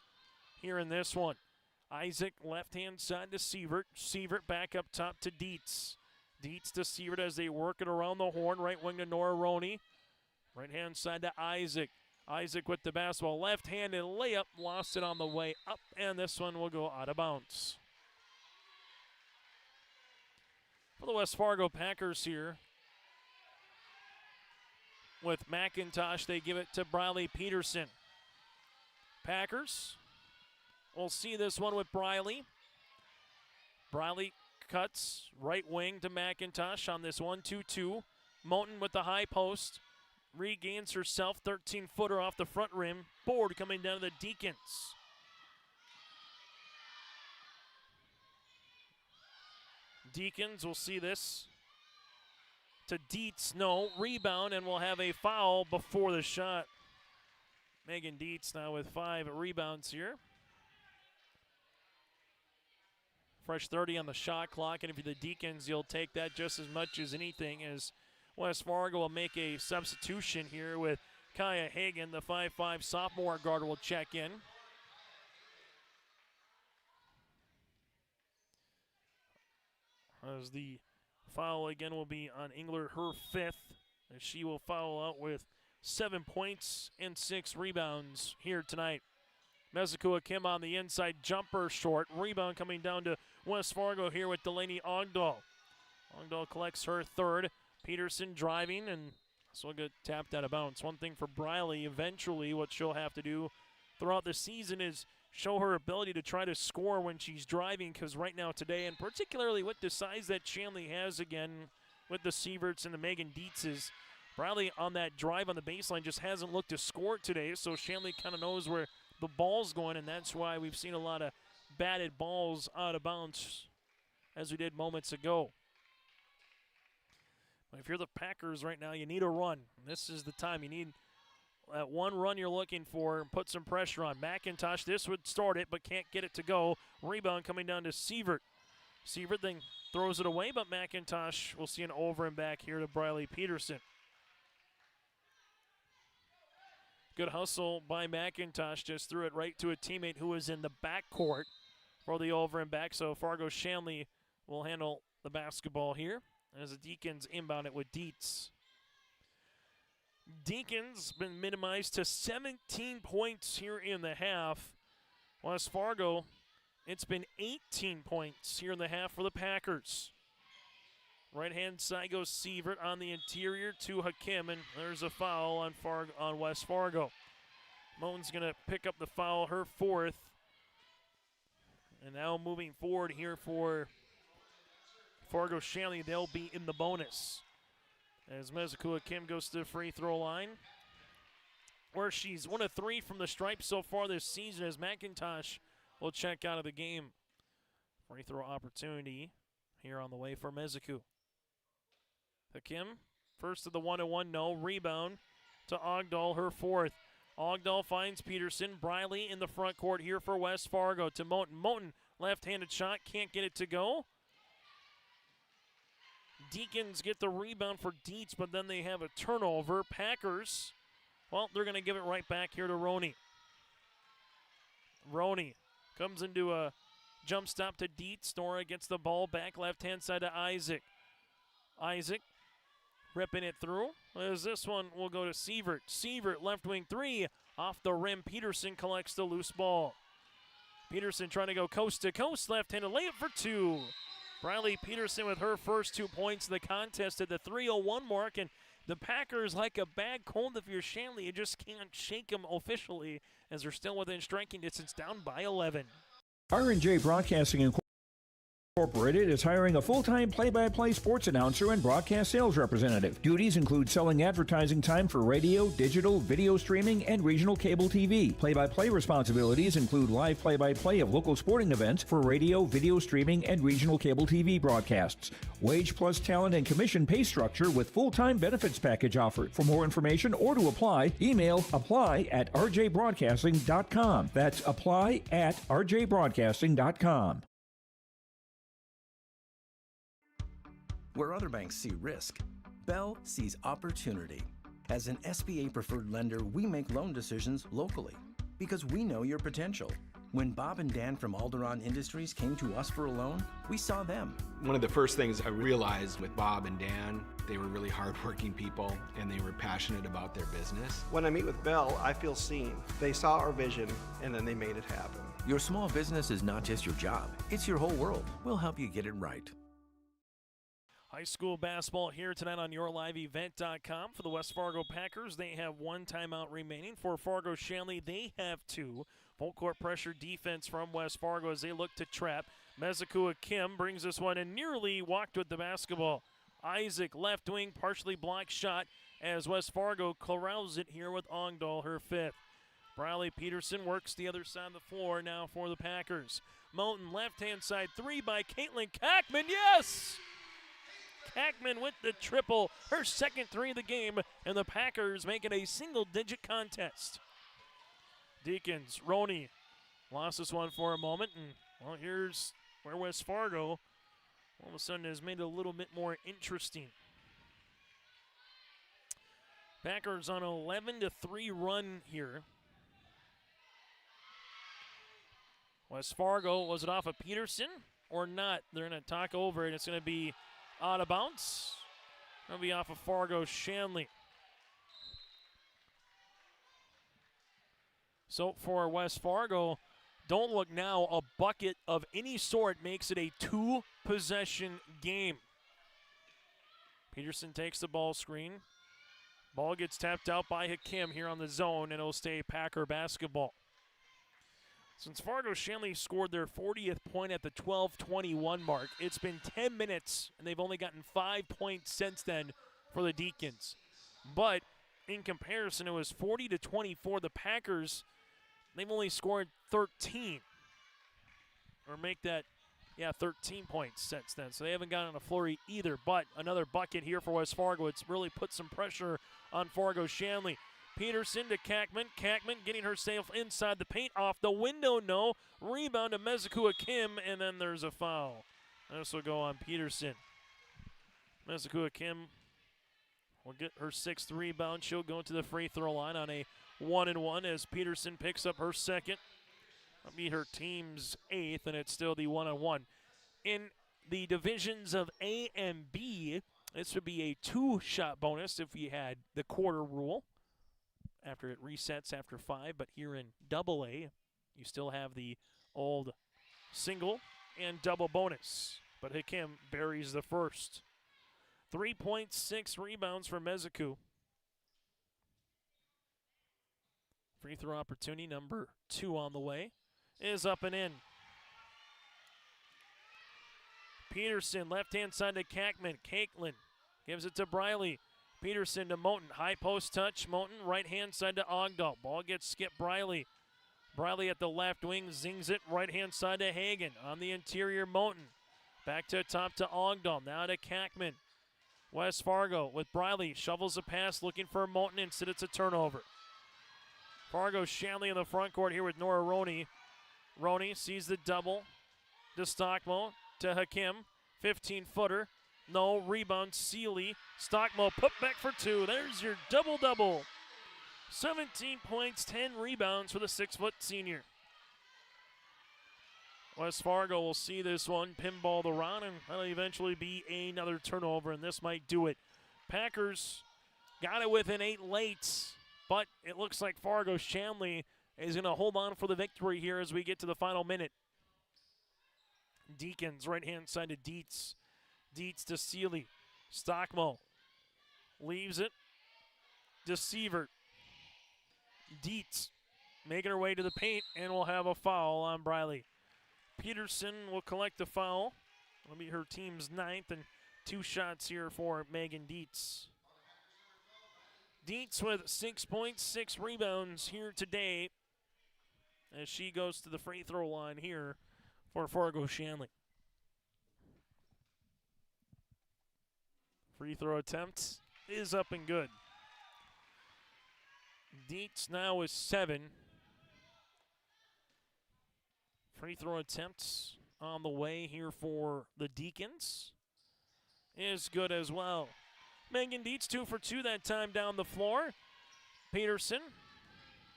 here in this one. Isaac left-hand side to Sievert. Sievert back up top to Dietz. Dietz to Sievert as they work it around the horn. Right wing to Nora Roney. Right-hand side to Isaac. Isaac with the basketball, left-handed layup, lost it on the way up, and this one will go out of bounds. For the West Fargo Packers here, with McIntosh, they give it to Briley Peterson. Packers will see this one with Briley. Briley cuts right wing to McIntosh on this 1-2-2. Moten with the high post. Regains herself, 13-footer off the front rim. Board coming down to the Deacons. Deacons will see this to Dietz. No, rebound, and we'll have a foul before the shot. Megan Dietz now with 5 rebounds here. Fresh 30 on the shot clock, and if you're the Deacons, you'll take that just as much as anything, as West Fargo will make a substitution here with Kaya Hagan, the 5'5 sophomore guard, will check in. As the foul again will be on Engler, her 5th, as she will foul out with 7 points and 6 rebounds here tonight. Mezekua Kim on the inside, jumper short. Rebound coming down to West Fargo here with Delaney Ogdahl. Ogdahl collects her 3rd. Peterson driving, and this will get tapped out of bounds. One thing for Briley, eventually what she'll have to do throughout the season is show her ability to try to score when she's driving, because right now today, and particularly with the size that Shanley has again with the Sieverts and the Megan Dietzes, Briley on that drive on the baseline just hasn't looked to score today, so Shanley kind of knows where the ball's going, and that's why we've seen a lot of batted balls out of bounds as we did moments ago. If you're the Packers right now, you need a run. This is the time. You need that one run you're looking for and put some pressure on. McIntosh, this would start it, but can't get it to go. Rebound coming down to Sievert. Sievert then throws it away, but McIntosh will see an over and back here to Briley Peterson. Good hustle by McIntosh. Just threw it right to a teammate who was in the backcourt for the over and back. So Fargo Shanley will handle the basketball here as the Deacons inbound it with Dietz. Deacons been minimized to 17 points here in the half. West Fargo, it's been 18 points here in the half for the Packers. Right-hand side goes Sievert on the interior to Hakim, and there's a foul on West Fargo. Moten's going to pick up the foul, her 4th. And now moving forward here for Fargo Shanley, they'll be in the bonus. As Mezekua Kim goes to the free throw line, where she's 1 of 3 from the stripe so far this season, as McIntosh will check out of the game. Free throw opportunity here on the way for Mezekua. Hakim, first of the 1-1, no. Rebound to Ogdahl, her 4th. Ogdahl finds Peterson. Briley in the front court here for West Fargo to Moten. Moten, left-handed shot, can't get it to go. Deacons get the rebound for Dietz, but then they have a turnover. Packers, well, they're going to give it right back here to Roney. Roney comes into a jump stop to Dietz. Nora gets the ball back left-hand side to Isaac. Isaac ripping it through. As this one will go to Sievert. Sievert, left wing 3, off the rim. Peterson collects the loose ball. Peterson trying to go coast to coast. Left-handed layup for 2. Briley Peterson with her first 2 points in the contest at the 3:01 mark, and the Packers, like a bad cold if you're Shanley, you just can't shake them officially as they're still within striking distance, down by 11. R&J Broadcasting Incorporated is hiring a full-time play-by-play sports announcer and broadcast sales representative. Duties include selling advertising time for radio, digital, video streaming, and regional cable TV. Play-by-play responsibilities include live play-by-play of local sporting events for radio, video streaming, and regional cable TV broadcasts. Wage plus talent and commission pay structure with full-time benefits package offered. For more information or to apply, email apply@rjbroadcasting.com. That's apply@rjbroadcasting.com. Where other banks see risk, Bell sees opportunity. As an SBA preferred lender, we make loan decisions locally because we know your potential. When Bob and Dan from Alderon Industries came to us for a loan, we saw them. One of the first things I realized with Bob and Dan, they were really hardworking people and they were passionate about their business. When I meet with Bell, I feel seen. They saw our vision and then they made it happen. Your small business is not just your job, it's your whole world. We'll help you get it right. High school basketball here tonight on YourLiveEvent.com. For the West Fargo Packers, they have one timeout remaining. For Fargo Shanley, they have two. Full court pressure defense from West Fargo as they look to trap. Mezekua Kim brings this one and nearly walked with the basketball. Isaac, left wing, partially blocked shot as West Fargo corrals it here with Ongdahl, her fifth. Briley Peterson works the other side of the floor now for the Packers. Moulton, left-hand side three by Caitlin Kackman, yes! Kackman with the triple, her second three of the game, and the Packers make it a single-digit contest. Deacons, Roney lost this one for a moment, and well, here's where West Fargo all of a sudden has made it a little bit more interesting. Packers on an 11-3 run here. West Fargo, was it off of Peterson or not? They're going to talk over it. It's going to be out of bounds. It'll be off of Fargo Shanley. So for West Fargo, don't look now, a bucket of any sort makes it a two-possession game. Peterson takes the ball screen. Ball gets tapped out by Hakim here on the zone, and it'll stay Packer basketball. Since Fargo Shanley scored their 40th point at the 12:21 mark, it's been 10 minutes, and they've only gotten 5 points since then for the Deacons. But in comparison, it was 40-24. The Packers, they've only scored 13. Or make that, 13 points since then. So they haven't gotten a flurry either. But another bucket here for West Fargo. It's really put some pressure on Fargo Shanley. Peterson to Kackman. Kackman getting herself inside the paint. Off the window, no. Rebound to Mezekua Kim, and then there's a foul. This will go on Peterson. Mezekua Kim will get her sixth rebound. She'll go to the free throw line on a 1-and-1 as Peterson picks up her second. That'll be her team's eighth, and it's still the 1-on-1. In the divisions of A and B, this would be a two-shot bonus if we had the quarter rule after it resets after 5. But here in Double A, you still have the old single and double bonus. But Hakim buries the first. 3.6 rebounds for Mezeku. Free throw opportunity number 2 on the way is up and in. Peterson, left-hand side to Kackman. Caitlin gives it to Briley. Peterson to Moulton. High post touch. Moulton, right-hand side to Ogdahl. Ball gets skipped Briley. Briley at the left wing, zings it right-hand side to Hagen. On the interior, Moulton. Back to top to Ogdahl. Now to Kackman. West Fargo with Briley. Shovels a pass, looking for Moulton. Instead, it's a turnover. Fargo Shanley in the front court here with Nora Roney. Roney sees the double to Stockmo, to Hakim. 15-footer. No, rebound, Seeley. Stockmo put back for 2. There's your double-double. 17 points, 10 rebounds for the 6-foot senior. West Fargo will see this one pinball the round, and that'll eventually be another turnover, and this might do it. Packers got it within 8 late, but it looks like Fargo Shanley is going to hold on for the victory here as we get to the final minute. Deacons, right-hand side to Dietz. Dietz to Seeley. Stockmo leaves it to Sievert. Dietz making her way to the paint, and will have a foul on Briley. Peterson will collect the foul. It'll be her team's 9th, and 2 shots here for Megan Dietz. Dietz with 6.6 rebounds here today as she goes to the free throw line here for Fargo Shanley. Free throw attempt is up and good. Dietz now is 7. Free throw attempts on the way here for the Deacons is good as well. Megan Dietz 2 for 2 that time down the floor. Peterson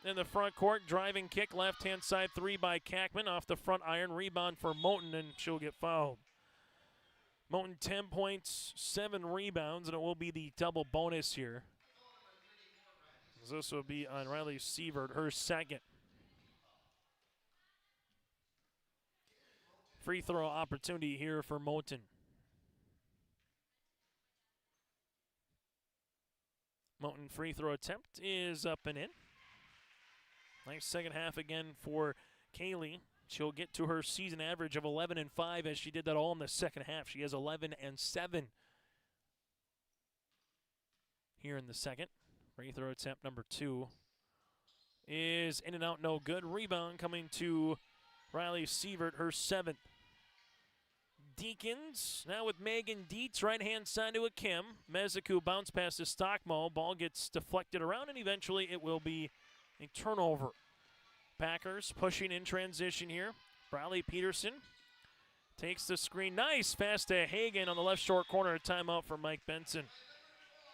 in the front court. Driving kick, left-hand side three by Kackman. Off the front iron, rebound for Moten, and she'll get fouled. Moten 10 points, 7 rebounds, and it will be the double bonus here. This will be on Riley Sievert, her second. Free throw opportunity here for Moten. Moten free throw attempt is up and in. Nice second half again for Kaylee. She'll get to her season average of 11 and 5 as she did that all in the second half. She has 11 and 7 here in the second. Free throw attempt number 2 is in and out, no good. Rebound coming to Riley Sievert, her 7th. Deacons now with Megan Dietz, right-hand side to a Kim. Meziku bounce pass to Stockmo. Ball gets deflected around, and eventually it will be a turnover. Packers pushing in transition here. Bradley Peterson takes the screen. Nice pass to Hagan on the left short corner. A timeout for Mike Benson.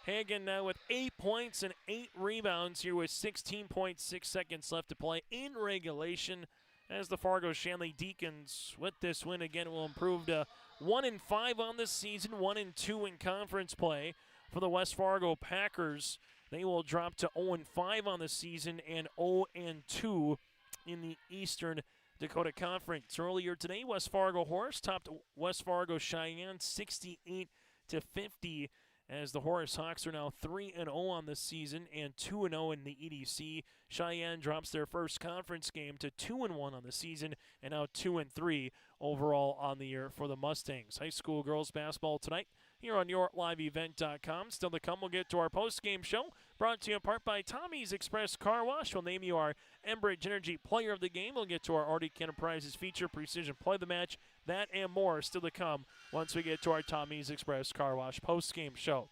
Hagan now with 8 points and 8 rebounds here with 16.6 seconds left to play in regulation. As the Fargo Shanley Deacons with this win again will improve to 1-5 on the season, 1-2 in conference play. For the West Fargo Packers, they will drop to 0-5 on the season and 0-2 in the Eastern Dakota Conference. Earlier today, West Fargo Horse topped West Fargo Cheyenne 68-50. As the Horace Hawks are now 3-0 on the season and 2-0 in the EDC. Cheyenne drops their first conference game to 2-1 on the season and now 2-3 overall on the year for the Mustangs. High school girls basketball tonight here on YourLiveEvent.com. Still to come, we'll get to our post-game show brought to you in part by Tommy's Express Car Wash. We'll name you our Enbridge Energy Player of the Game. We'll get to our Arctic Enterprises feature, Precision Play the Match. That and more still to come once we get to our Tommy's Express Car Wash post-game show.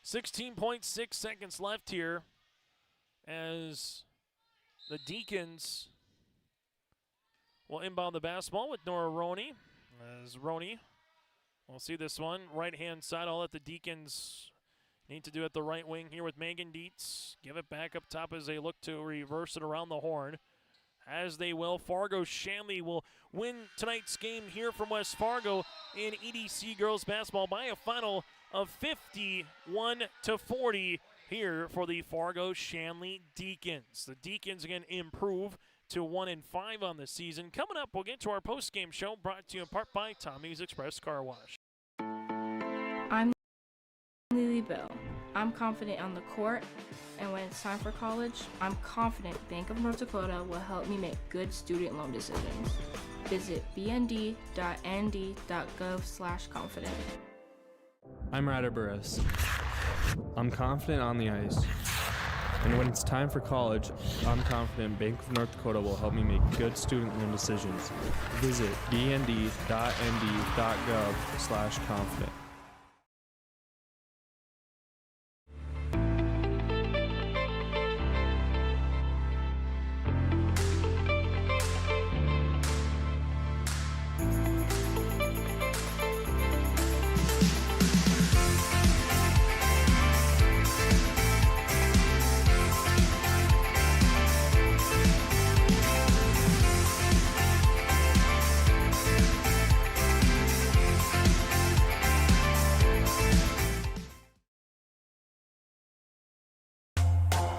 16.6 seconds left here as the Deacons will inbound the basketball with Nora Roney. As Roney, we'll see this one. Right-hand side, I'll let the Deacons need to do it the right wing here with Megan Dietz. Give it back up top as they look to reverse it around the horn. As they will, Fargo Shanley will win tonight's game here from West Fargo in EDC girls basketball by a final of 51-40 here for the Fargo Shanley Deacons. The Deacons again improve to 1-5 on the season. Coming up, we'll get to our post-game show brought to you in part by Tommy's Express Car Wash. I'm Lily Bell. I'm confident on the court, and when it's time for college, I'm confident Bank of North Dakota will help me make good student loan decisions. Visit bnd.nd.gov/confident. I'm Ryder Burris. I'm confident on the ice. And when it's time for college, I'm confident Bank of North Dakota will help me make good student loan decisions. Visit bnd.nd.gov/confident.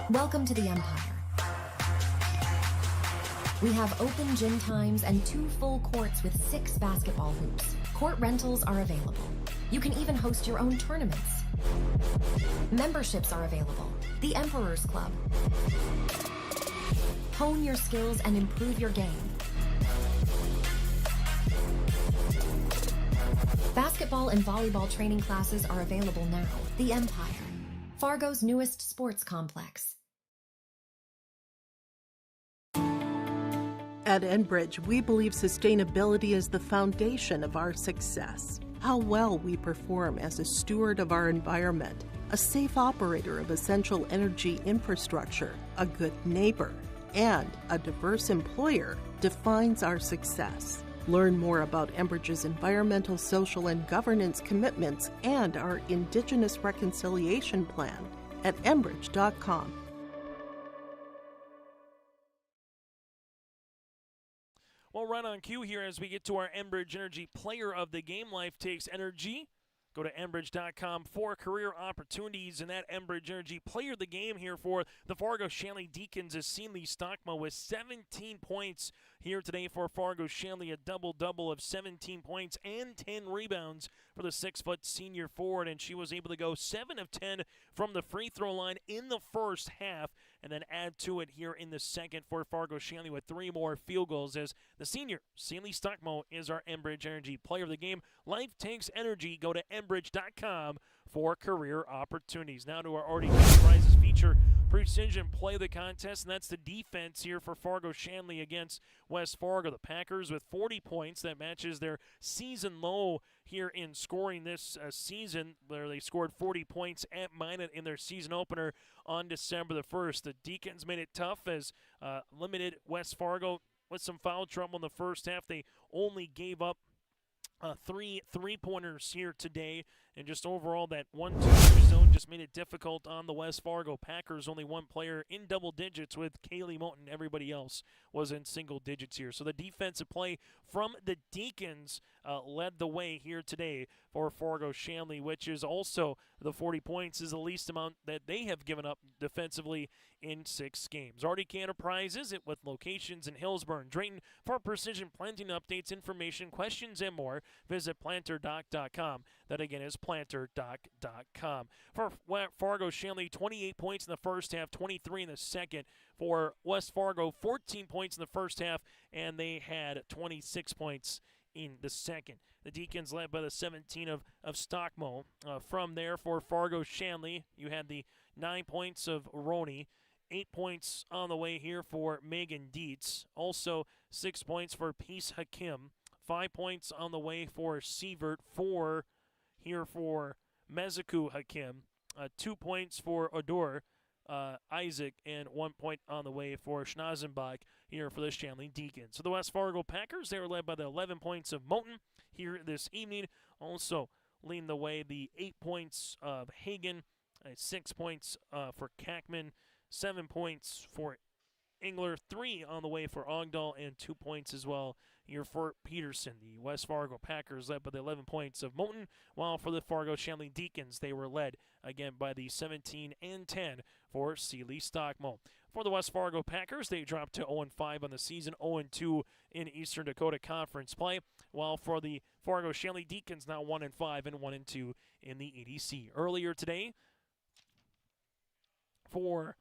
Welcome to the Empire. We have open gym times and 2 full courts with 6 basketball hoops. Court rentals are available. You can even host your own tournaments. Memberships are available. The Emperor's Club. Hone your skills and improve your game. Basketball and volleyball training classes are available now. The Empire, Fargo's newest sports complex. At Enbridge, we believe sustainability is the foundation of our success. How well we perform as a steward of our environment, a safe operator of essential energy infrastructure, a good neighbor, and a diverse employer defines our success. Learn more about Enbridge's environmental, social, and governance commitments and our Indigenous Reconciliation Plan at Enbridge.com. Well, right on cue here as we get to our Enbridge Energy Player of the Game. Life takes energy. Go to Enbridge.com for career opportunities, and that Enbridge Energy Player of the Game here for the Fargo Shanley Deacons is Shanley Stockmo with 17 points here today for Fargo Shanley, a double-double of 17 points and 10 rebounds for the 6-foot senior forward, and she was able to go 7 of 10 from the free throw line in the first half, and then add to it here in the second for Fargo Shanley with 3 more field goals as the senior Shanley Stockmo is our Enbridge Energy Player of the Game. Life takes energy. Go to Enbridge.com for career opportunities. Now to our already prizes feature precision play of the contest, and that's the defense here for Fargo Shanley against West Fargo. The Packers with 40 points. That matches their season low here in scoring this season, where they scored 40 points at Minot in their season opener on December the 1st. The Deacons made it tough as limited West Fargo with some foul trouble in the first half. They only gave up 3 3-pointers here today, and just overall that 1-2 zone just made it difficult on the West Fargo Packers. Only one player in double digits with Kaylee Moten. Everybody else was in single digits here. So the defensive play from the Deacons led the way here today for Fargo Shanley, which is also the 40 points is the least amount that they have given up defensively in 6 games. RDK Enterprises, it with locations in Hillsborough and Drayton. For precision planting updates, information, questions, and more, visit planterdoc.com. That again is planterdoc.com. For Fargo Shanley, 28 points in the first half, 23 in the second. For West Fargo, 14 points in the first half, and they had 26 points in the second. The Deacons led by the 17 of Stockmo. From there for Fargo Shanley, you had the 9 points of Roney, 8 points on the way here for Megan Dietz. Also 6 points for Peace Hakim. 5 points on the way for Sievert. 4 here for Meziku Hakim. 2 points for Odor Isaac, and 1 point on the way for Schnazenbach here for the Shanley Deacons. So the West Fargo Packers, they were led by the 11 points of Moten here this evening. Also leading the way, the 8 points of Hagen, 6 points for Kackman, 7 points for Engler, 3 on the way for Ogdahl, and 2 points as well here for Peterson. The West Fargo Packers led by the 11 points of Moten, while for the Fargo Shanley Deacons, they were led again by the 17 and 10 for Sealy Stockmo. For the West Fargo Packers, they dropped to 0-5 on the season, 0-2 in Eastern Dakota Conference play, while for the Fargo Shanley Deacons, now 1-5 and 1-2 in the EDC. Earlier today, for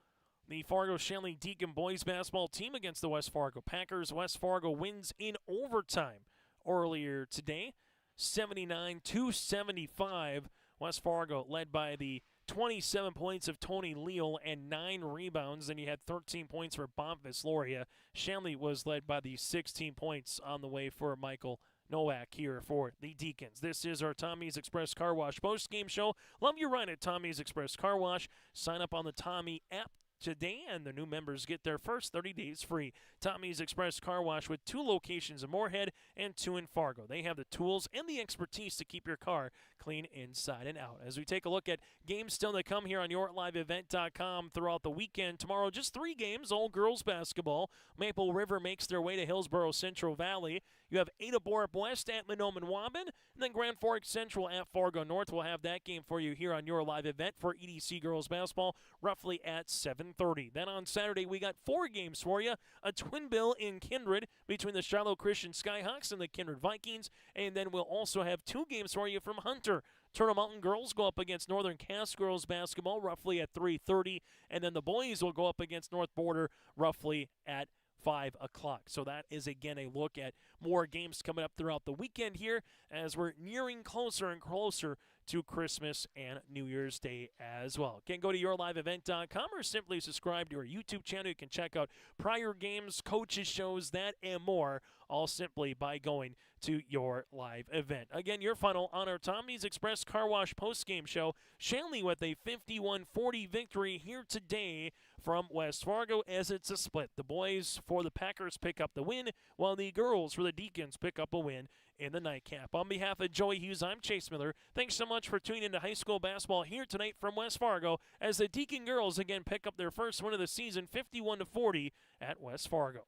the Fargo Shanley Deacon boys basketball team against the West Fargo Packers, West Fargo wins in overtime earlier today, 79-75. West Fargo led by the 27 points of Tony Leal and 9 rebounds. Then you had 13 points for Bonfils Loria. Shanley was led by the 16 points on the way for Michael Nowak here for the Deacons. This is our Tommy's Express Car Wash post-game show. Love your ride at Tommy's Express Car Wash. Sign up on the Tommy app today, and the new members get their first 30 days free. Tommy's Express Car Wash with 2 locations in Moorhead and 2 in Fargo. They have the tools and the expertise to keep your car clean inside and out. As we take a look at games still to come here on YourLiveEvent.com throughout the weekend. Tomorrow, just 3 games, all girls basketball. Maple River makes their way to Hillsborough Central Valley. You have Ada Borup West at Mahnomen Waban, and then Grand Forks Central at Fargo North. We'll have that game for you here on Your Live Event for EDC girls basketball, roughly at 7:30. Then on Saturday, we got 4 games for you. A twin bill in Kindred between the Shiloh Christian Skyhawks and the Kindred Vikings, and then we'll also have 2 games for you from Hunter. Turtle Mountain girls go up against Northern Cass girls basketball roughly at 3:30, and then the boys will go up against North Border roughly at 5 o'clock. So that is, again, a look at more games coming up throughout the weekend here as we're nearing closer and closer to Christmas and New Year's Day as well. You can go to YourLiveEvent.com or simply subscribe to our YouTube channel. You can check out prior games, coaches shows, that and more, all simply by going to Your Live Event. Again, your final on our Tommy's Express Car Wash postgame show. Shanley with a 51-40 victory here today from West Fargo as it's a split. The boys for the Packers pick up the win, while the girls for the Deacons pick up a win in the nightcap. On behalf of Joey Hughes, I'm Chase Miller. Thanks so much for tuning into high school basketball here tonight from West Fargo as the Deacon girls again pick up their first win of the season, 51-40 at West Fargo.